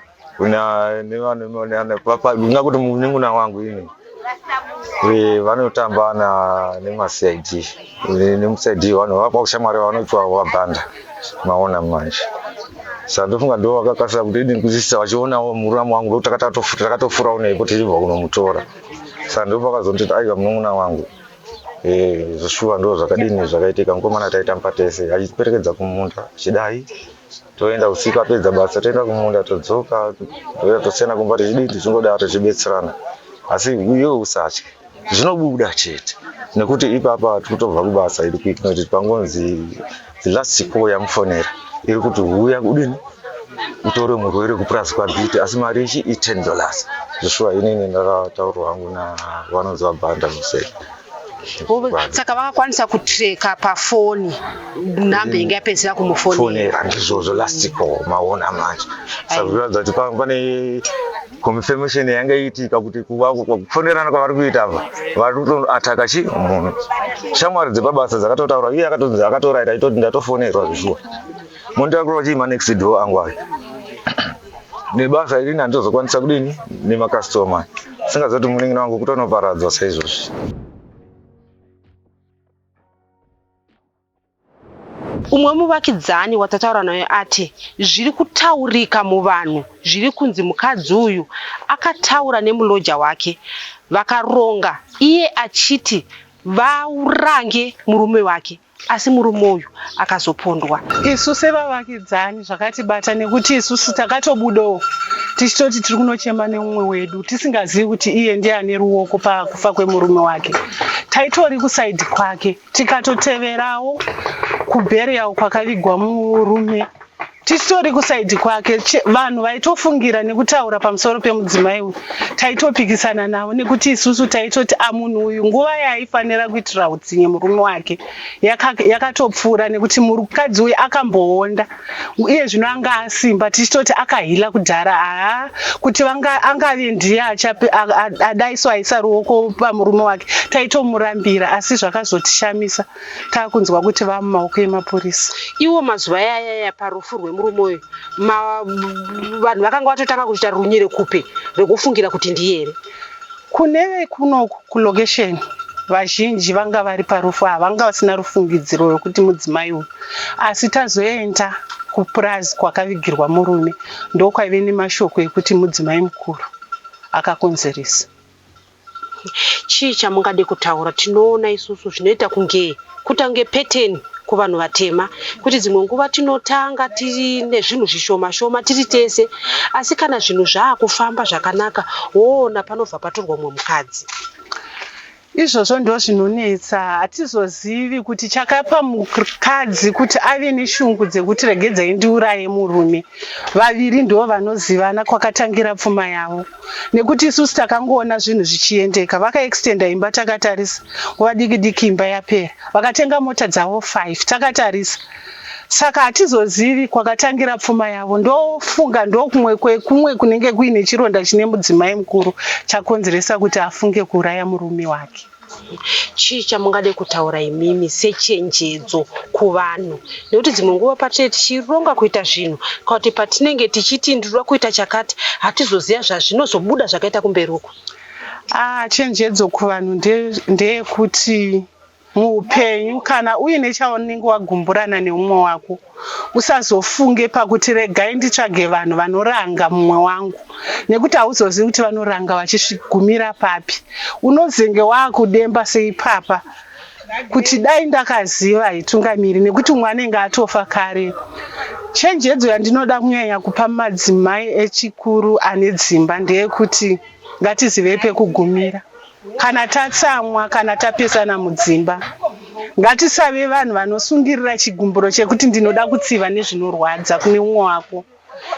ngakuti munin'una wangu ini vanotamba nemaCID nemuCID vanhu vapa kushamwari vanotwa wabhanda maona manje. Saka ndofunga ndo vakakasira kuti idini kuzisisa vachionawo mururamu wangu ndokuti takatofurawo nepo tichibva kunomutora. Saka ndo vakazonditi aiwa munun'una wangu zvoshuva ndo zvakadini zvakaitika. Mukomana taitamba tese achiperekedza kumunda chidai toenda usiku apedza basa toenda kumunda todzoka toenda tosiyana kumba tichidii tichingodaro tichibetserana asi iwe usatye zvinobuda chete nekuti ipapa tikutobva kubasa iri kuita kuti pangonzi the last call yamufonera iri kuti uya kudini utore murwere kupurazi kwabhiti asi mari ichi $10. Zvoshuwa inini ndakataurwa hangu navanonzi vabhanda musei. Saka vakakwanisa kutreka pafoni nhambe inge yapedzera kumufonera ndizvozvo last call maona manje. Saka zviratidza kuti pane confirmation yanga iitika kuti kufonerana kwavari kuita apa vari kutoataka munhu. Shamwari dzepabasa dzakatotaura iye akatora ita itoti ndatofonerwa zvishuwa muntu akura chima next door angwayo nebasa ili ndozokwanisa kudini nemakastoma singazoti muningi wangu kutonoparadzwa saizvozvi. Umwe muvakidzani watataura naye ati zviri kutaurika muvanhu zviri kunzi mukadzi uyu akataura nemuloja wake vakaronga iye achiti vaurange murume wake asi murume uyu akazopondwa. Isu sevavakidzani zvakatibata nekuti isusu takatobudawo tichitoti tiri kunochema neumwe wedu tisingazivi kuti iye ndiye ane ruoko pakufa kwemurume wake. Taitori kusaidhi kwake tikatoteverawo kubheriyawo kwakavigwa murume tichitori kusaidhi kwake. Vanhu vaitofungira nekutaura pamusoro pemudzimai uyu taitopikisana navo nekuti isusu taitoti munhu uyu nguva yaaifanira kuitira utsinye murume wake yakatopfuura nekuti mukadzi uyu akamboonda iye zvino anga asimba tichitoti akahila kudhara kuti angave ndiye adaiswa aisa ruoko pamurume wake taitomurambira asi zvakazotishamisa takunzwa kuti vamumaoko emapurisa. Iwo mazuva yaya parufu rwemurume uyu vanhu vakanga vatotanga kuita runyere kupe rekufungira kuti ndiyere. Kune kuno kulokesheni vazhinji vanga vari parufu havanga vasina rufungidziro rwekuti mudzimai uyu asi tazoenda kupurazi kwakavigirwa murume ndokwaive nemashoko ekuti mudzimai mukuru akakonzeresa. Chii chamungade kutaura? Tinoona isusu zvinoita kutange peteni kuvanhu vatema kuti dzimwe nguva tinotanga tiri nezvinhu zvishoma shoma tiri tese asi kana zvinhu zvaakufamba zvakanaka woona panobva patorwa mumwe mukadzi. Izvozvo ndo zvinonetsa. Hatizozivi kuti chakapa mukadzi kuti ave neshungu dzekuti regedzai ndiuraye murume. Vaviri ndo vanozivana kwakatangira pfuma yavo. Nekuti isusu takangoona zvinhu zvichiendeka. Vakaextenda imba takatarisa. Nguva diki diki imba yapera. Vakatenga mota dzavo 5 takatarisa. Saka hatizozivi kwakatangira pfuma yavo. Ndofunga kumwe kunenge kuine chironda chine mudzimai mukuru chakonzeresa kuti afunge kuuraya murume wake. Chii chamungade kutaura imimi sechenjedzo kuvanhu? Nekuti dzimwe nguva patinenge tichironga kuita zvinhu kuti patinenge tichiti ndinoda kuita chakati hatizoziva zvazvinozobuda zvakaita kumberi uko. Chenjedzo kuvanhu ndeyekuti muupenyu kana uine chaunenge wagumburana neumwe wako usazofunge pakuti regai nditsvage vanhu vanoranga mumwe wangu, nekuti hauzozivi kuti vanoranga vachigumira papi. Unozenge waakudemba seipapa kuti dai ndakaziva haitungamiri, nekuti umwe anenge atofa kare. Chenjedzo yandinoda kunyanya kupa madzimai echikuru ane dzimba ndeyekuti ngatizive pekugumira. Kana tatsamwa kana tapesana mudzimba ngatisave vanhu vanosungirira chigumburo chekuti ndinoda kutsiva nezvinorwadza kune umwe wako,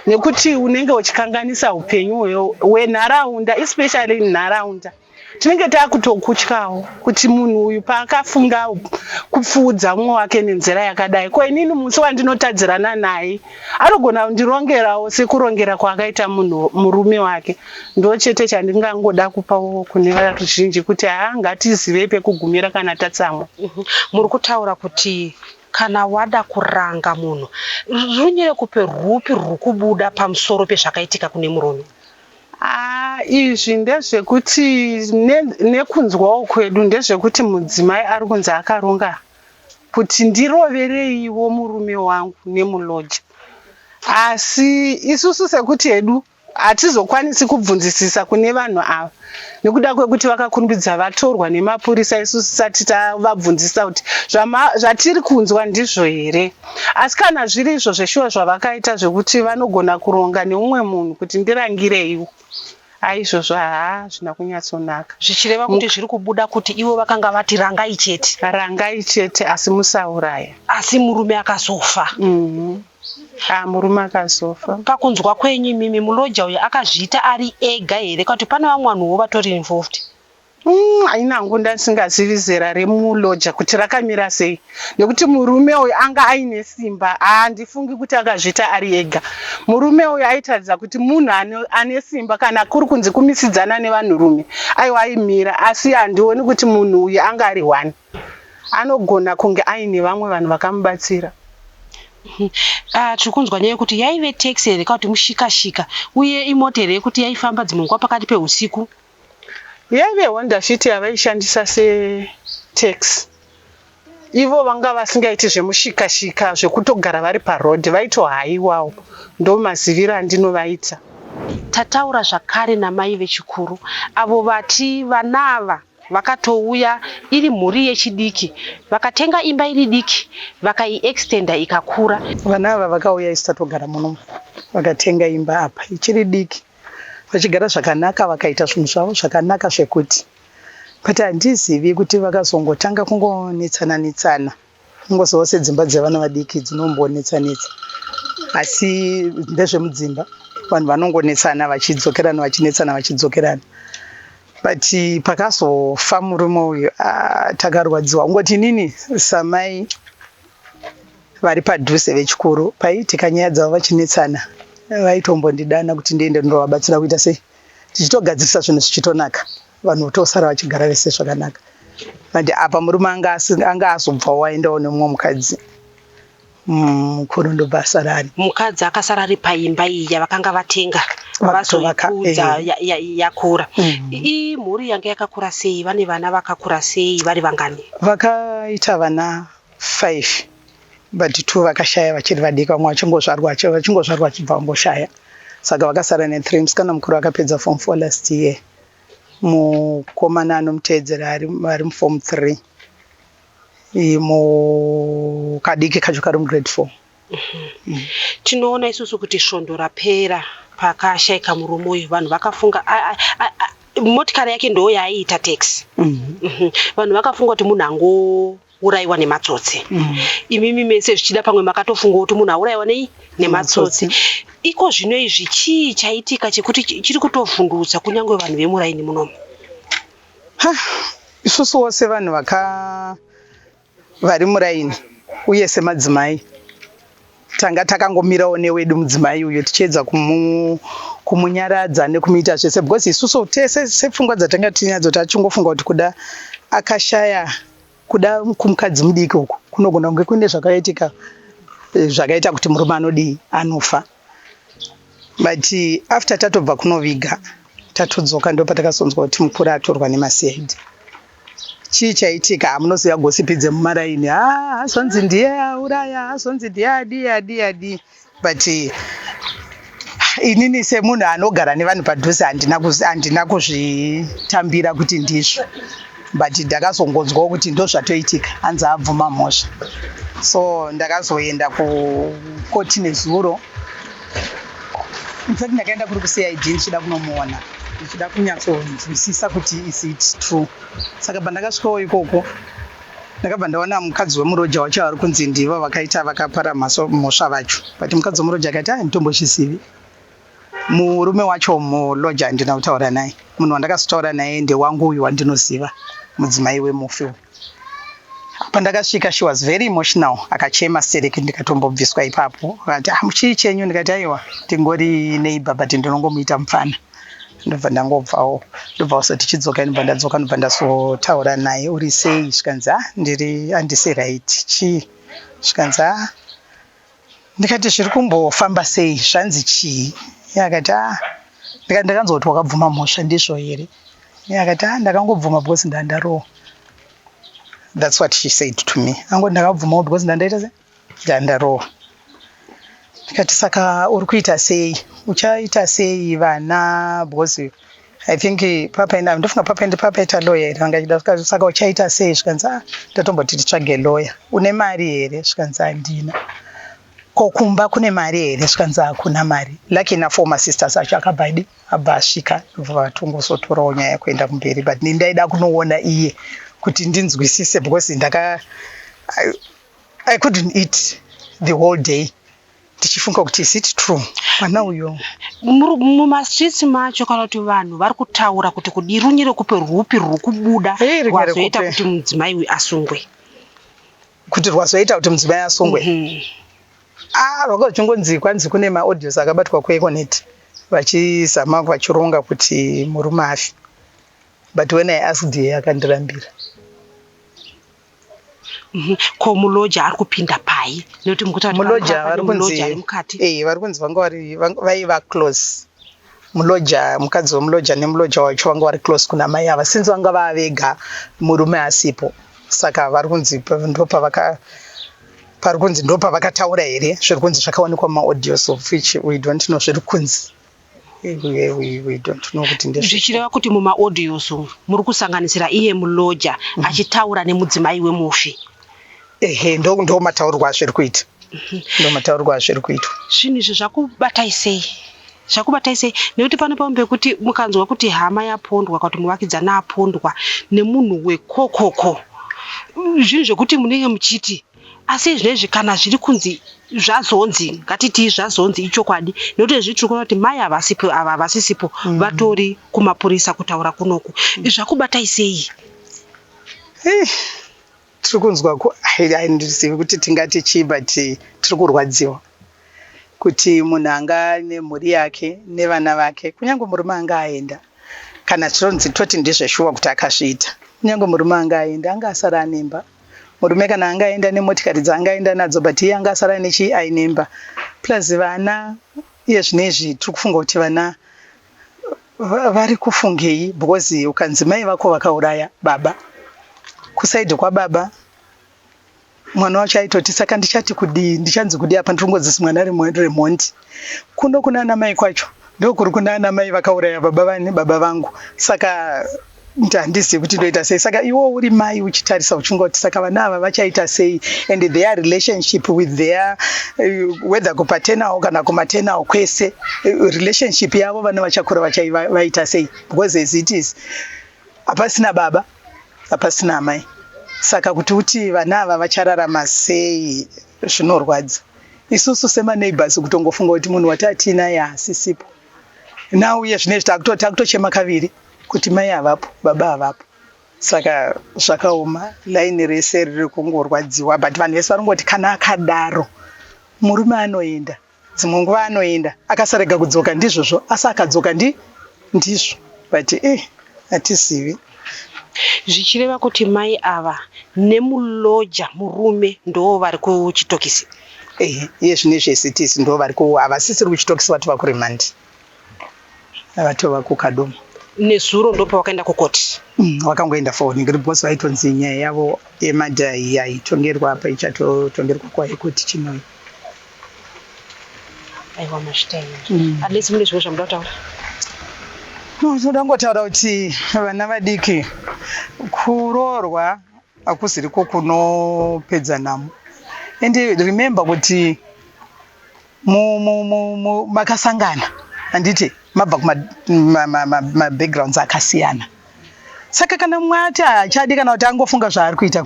nekuti unenge uchikanganisa upenyu hwenharaunda, especially nharaunda. Tinenge takutokutyawo kuti munhu uyu paakafunga kupfuudza umwe wake nenzira yakadai, ko inini musi wandinotadzirana naye anogona kundirongerawo sekurongera kwaakaita murume wake. Ndo chete chandingangoda kupawo kune vazhinji kuti ngatizive pekugumira kana tatsamwa. Muri kutaura kuti kana wada kuranga munhu runyere kupe rupi ruri kubuda pamusoro pezvakaitika kune murume? Izvi ndezvekuti nekunzwawo kwedu ndezvekuti mudzimai ari kunzi akaronga kuti ndirovereiwo murume wangu nemuloja, asi isusu sekuti hedu hatizokwanisi kubvunzisisa kune vanhu ava nekuda kwekuti vakakurumbidza vatorwa nemapurisa. Isusu sati tavabvunzisa kuti zvatiri kunzwa ndizvo here, asi kana zviri izvo zveshuwa zvavakaita zvekuti vanogona kuronga neumwe munhu kuti ndirangireiwo, izvozvo zvina kunyatsonaka. Zvichireva kuti zviri kubuda kuti ivo vakanga vati rangai chete asi musauraya, asi murume akazofa. Murume akazofa. Pakunzwa kwenyu mimi muloja uyu akazviita ari ega here kuti pane vamwe vanhuwo vatori involved? Ainangu ndasingazivi zera remuloja kuti rakamira sei, nekuti murume uyu anga aine simba. Handifungi kuti akazviita ari ega. Murume uyu aitaridza kuti munhu ane simba, kana kuri kunzi kumisidzana nevanhurume aiwa aimira, asi handioni kuti munhu uyu anga ari one. Anogona kunge aine vamwe vanhu vakamubatsira. Tiri kunzwa nyaya yekuti yaive taxi here kana kuti mushikashika uye imota here yekuti yaifamba dzimwe nguva pakati peusiku? yaive Honda Fit yavaishandisa setaxi. Ivo vanga vasingaiti zvemushikashika zvekutogara vari parodhi, vaitohaiwawo. Ndo maziviro andinovaita. Tataura zvakare namai vechikuru avo vati vanava vakatouya iri mhuri yechidiki vakatenga imba iri diki vakaiextenda ikakura. Vana ava vakauya isitatogara muno, vakatenga imba apa ichiri diki, vachigara zvakanaka, vakaita zvinhu zvavo zvakanaka zvekuti, but handizivi kuti vakazongotanga kungonetsana kungozowa sedzimba dzevana vadiki dzinombonetsanetsa, asi ndezvemudzimba vanhu vanongonetsana vachidzokerana vachinetsana vachidzokerana. But pakazofa murume uyu takarwadziwa, ungoti nini samai vari padhuze vechikuru paiitika nyaya dzavo vachinetsana vaitombondidana kuti ndiende ndinovabatsira kuita sei, tichitogadzirisa zvinhu zvichitonaka, vanhu tosara vachigara vese zvakanaka. And apa murume anga azobvawo aendawo nemumwe mukadzi mukuru ndobasa rari. Mukadzi akasara ari paimba iyi yavakanga vatenga vazoikudza yakura. Imhuri yanga yakakura sei? Vane vana vakakura sei? Vari vangani? Vakaita vana 5 but 2 vakashaya vachiri vadiki, vamwe vachingozvarwa vachibva vangoshaya, saka vakasara ne3. Musikana mukuru akapedza form 4 last year, mukomana anomuteedzera ari muform 3, mukadiki kacho kari mugrade 4. Tinoona isusu kuti svondo rapera pakashayika murume uyu, vanhu vakafunga motikari yake ndo yaaiita taxi. Vanhu vakafunga kuti munhu angourayiwa nematsotsi. Imimi mese zvichida pamwe makatofunga kuti munhu aurayiwa nematsotsi. Iko zvino izvi chii chaitika chekuti chiri kutovhundutsa kunyange vanhu vemuraini munomu? Isusu wose vanhu vari muraini uye semadzimai tanga takangomirawo newedu mudzimai uyo tichiedza kumunyaradza nekumuita zvese, because isusu tese sepfungwa dzatanga tinadzo tachingofunga kuti kuda akashaya, kuda kumukadzi mudiki uku kunogona kunge kune zvakaitika zvakaita kuti murume anodii anofa. But after tatobva kunoviga tatodzoka ndo patakasonzwa kuti mukuru atorwa nemaCID. Chii chaitika? Hamunoziva gosipi dzemumaraini, hazonzi ndiye auraya, hazonzi ndiye adi. But inini semunhu anogara nevanhu padhuze handina kuzvitambira kuti ndizvo, but ndakazongonzwawo kuti ndo zvatoitika, hanzi abvuma mhosva. So ndakazoenda kukoti nezuro. In fact ndakaenda kuri kuCID ndichida kunomuona, ndichida kunyatsonzwisisa kuti is it true. Saka pandakasvikawo ikoko ndakabva ndaona mukadzi wemuroja wacho ari kunzi ndivo vakapara mhosva vacho, but mukadzi wemuroja akati nditombochizivi. Murume wacho muloja handina kutaura naye, munhu wandakazotaura naye ndewangu uyu wandinoziva, mudzimai wemufi. Pandakasvika she was very emotional, akachema Stereki, ndikatombobviswa ipapo. Akati chii chenyu? Ndikati aiwa ndingori neighbor but ndinongomuita mufana. Ndobva ndangobvawo, ndobva so tichidzoka, ndobva ndadzoka, ndobva ndazotaura naye, uri sei? Zvikanzi handisi right. Chii? Zvikanzi ndikati zviri kumbofamba sei, zvanzi chii? Akati ndikati ndakanzwa kuti wakabvuma mhosva, ndizvo here? Akati ndakangobvuma because ndandarowa. That's what she said to me. Angoti ndakabvumawo because ndandaita sei? Ndandarowa. Ndikati saka uri kuita sei? Uchaita sei vana? Because I think papa ndofunga papa ita lawyer here. Saka uchaita sei? Zvikanzi ndatomboti titsvage lawyer. Une mari here? Zvikanzi handina. Kokumba kune mari here? Zvikanzi hakuna mari. Lucky enough for my sisters acho akabva asvika, vatongosotorawo nyaya yekuenda kumberi, but ndaida kunoona iye kuti ndinzwisise, because I couldn't eat the whole day tichifunga kuti is it true mwana uyo. Mumastreets macho kana kuti vanhu vari kutaura kuti kudirunyi rekupe rupi ruri kubuda rwazoita kuti mudzimai uyu asungwe. Kuti rwazoita kuti mudzimai asungwe? Rwakazongonzi kwanzi kune maaudios akabatwa kuEconet vachizama vachironga kuti murume afi, but when I asked her akandirambira. Ko muloja ari kupinda pai nekuti mukutaura muloja muloja ari mukati vari kunzi vaiva close. Muloja, mukadzi wemuloja nemuloja wacho vanga vari close kuna mai ava since vanga vavega murume asipo. Saka vari kunzi pari kunzi ndopavakataura here zviri kunzi zvakawanikwa mumaaudios of which we don't know zviri kunzi. We don't know kuti zvichireva kuti mumaaudios muri kusanganisira iye muloja achitaura nemudzimai wemufi. Ehe, ndo mataurirwo azviri kuita. Ndo mataurirwo azviri kuitwa. Zvinhu izvi zvakubatai sei nekuti pano pambe kuti mukanzwa kuti hama yapondwa kuti muvakidzana apondwa nemunhu wekokoko zvinhu zvekuti munenge muchiti asi zvinezvi kana zviri kunzi zvazonzi ngatiti zvazonzi ichokwadi nekuti zvitiri kuona kuti mai ava vasisipo vatori kumapurisa kutaura kunoku zvakubatai sei? Tiri kunzwa haindizivi kuti tingati chii but tiri kurwadziwa kuti munhu anga nemhuri yake nevana vake kunyange murume anga aenda kana tinonzi toti ndizveshuwa kuti akazviita kunyange murume anga aenda anga asara anemba. Murume kana anga aenda nemotikari dzaangaenda nadzo but iye anga asara nechi ainemba plus vana iye zvinezvi tiri kufunga kuti vana vari kufungei because ukanzi mai vako vakauraya baba kusaidhi kwababa mwana wacho aitoti saka ndichati kudii ndichanzi kudii apa ndirongodzisi mwana remhondi kuno kuna ana mai kwacho ndokuri kuna ana mai vakauraya baba vangu saka handizivi kuti ndoita sei saka iwo uri mai uchitarisa uchingoti saka vana ava vachaita sei and their relationship with their whether kupatenawo kana kumatenawo kwese relationship yavo vana vachakura vaita sei because as it is hapasina baba hapasina mai saka kuti vana ava vachararama sei zvinorwadza. Isusu semaneighbors kutongofunga kuti munhu watinaye asisipo nauye zvinezvi takutochema kaviri kuti mai avapo baba avapo saka zvakaoma laini rese riri kungorwadziwa but vanhu vese varongoti kana akadaro murume anoenda dzimwe nguva anoenda akasarega kudzoka ndizvozvo asi akadzoka ndizvo but hatizivi. Zvichireva kuti mai ava nemuloja murume ndo vari kuchitokisi. Iye zvinezvi esitisi ndo vari havasisiri kuchitokisi vati vakuremandi vatova kukadomo nezuro ndo pavakaenda kukoti. Vakangoenda foni because vaitonzi nyaya yavo yemadhai yaitongerwa apa ichatotongerwa kwaikuti chinoi. Aiwa mashitaini atleast mune zvimwe zvamuda kutaura? Toda kungotaura kuti vana vadiki kuroorwa hakusiriko kunopedza nhamo and remember kuti makasangana handiti mabva kumabackgrounds akasiyana saka kana mwati hachadi kana kuti angofunga zvaari kuita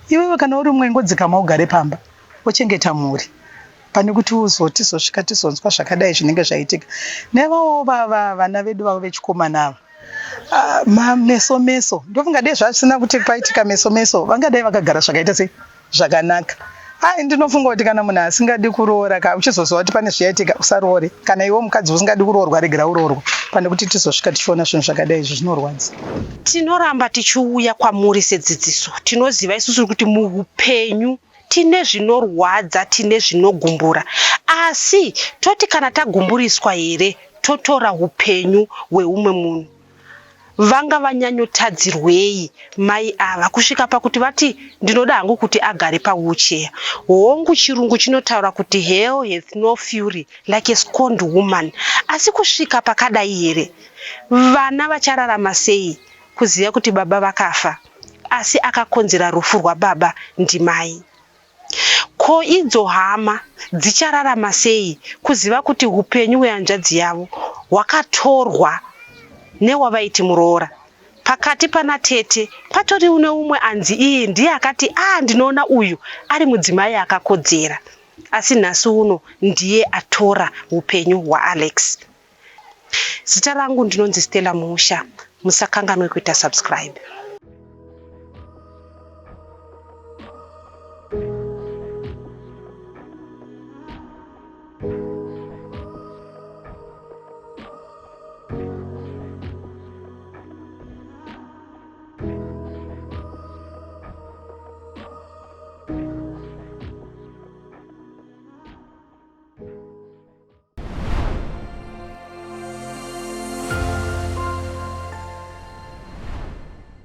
iwewe kana uri mumwe ngodzikama ugare pamba wochengeta mhuri pane kuti tizosvika tizonzwa zvakadai zvinenge zvaitika nevavo vana vedu vavo vechikomana ava meso ndofunga dei zvasina kuti kwaitika meso vangadai vakagara zvakaita sei zvakanaka. Ndinofunga kuti kana munhu asingadi kuroora uchizoziva kuti pane zvaitika usaroore kana iwe mukadzi usingadi kuroorwa regera uroorwa pane kuti tizosvika tichiona zvinhu zvakadai izvi zvinorwadza. Tinoramba tichiuya kwamuri sedzidziso tinoziva isusu kuti muupenyu tine zvinorwadza tine zvinogumbura asi toti kana tagumburiswa here totora upenyu hweumwe munhu. Vanga vanyanyotadzirwei mai ava kusvika pakuti vati ndinoda hangu kuti agare paucheya hongu chirungu chinotaura kuti hell hath no fury like a scorned woman asi kusvika pakadai here vana vachararama sei kuziva kuti baba vakafa asi akakonzera rufu rwababa ndimai? Ko idzo hama dzichararama sei kuziva kuti upenyu hwehanzvadzi yavo hwakatorwa newavaiti muroora pakati pana tete patori une umwe anzi iye ndiye akati ndinoona uyu ari mudzimai akakodzera asi nhasi uno ndiye atora upenyu hwaAlex. Zita rangu ndinonzi Stella Musha. Musakanganwe kuita subscribe.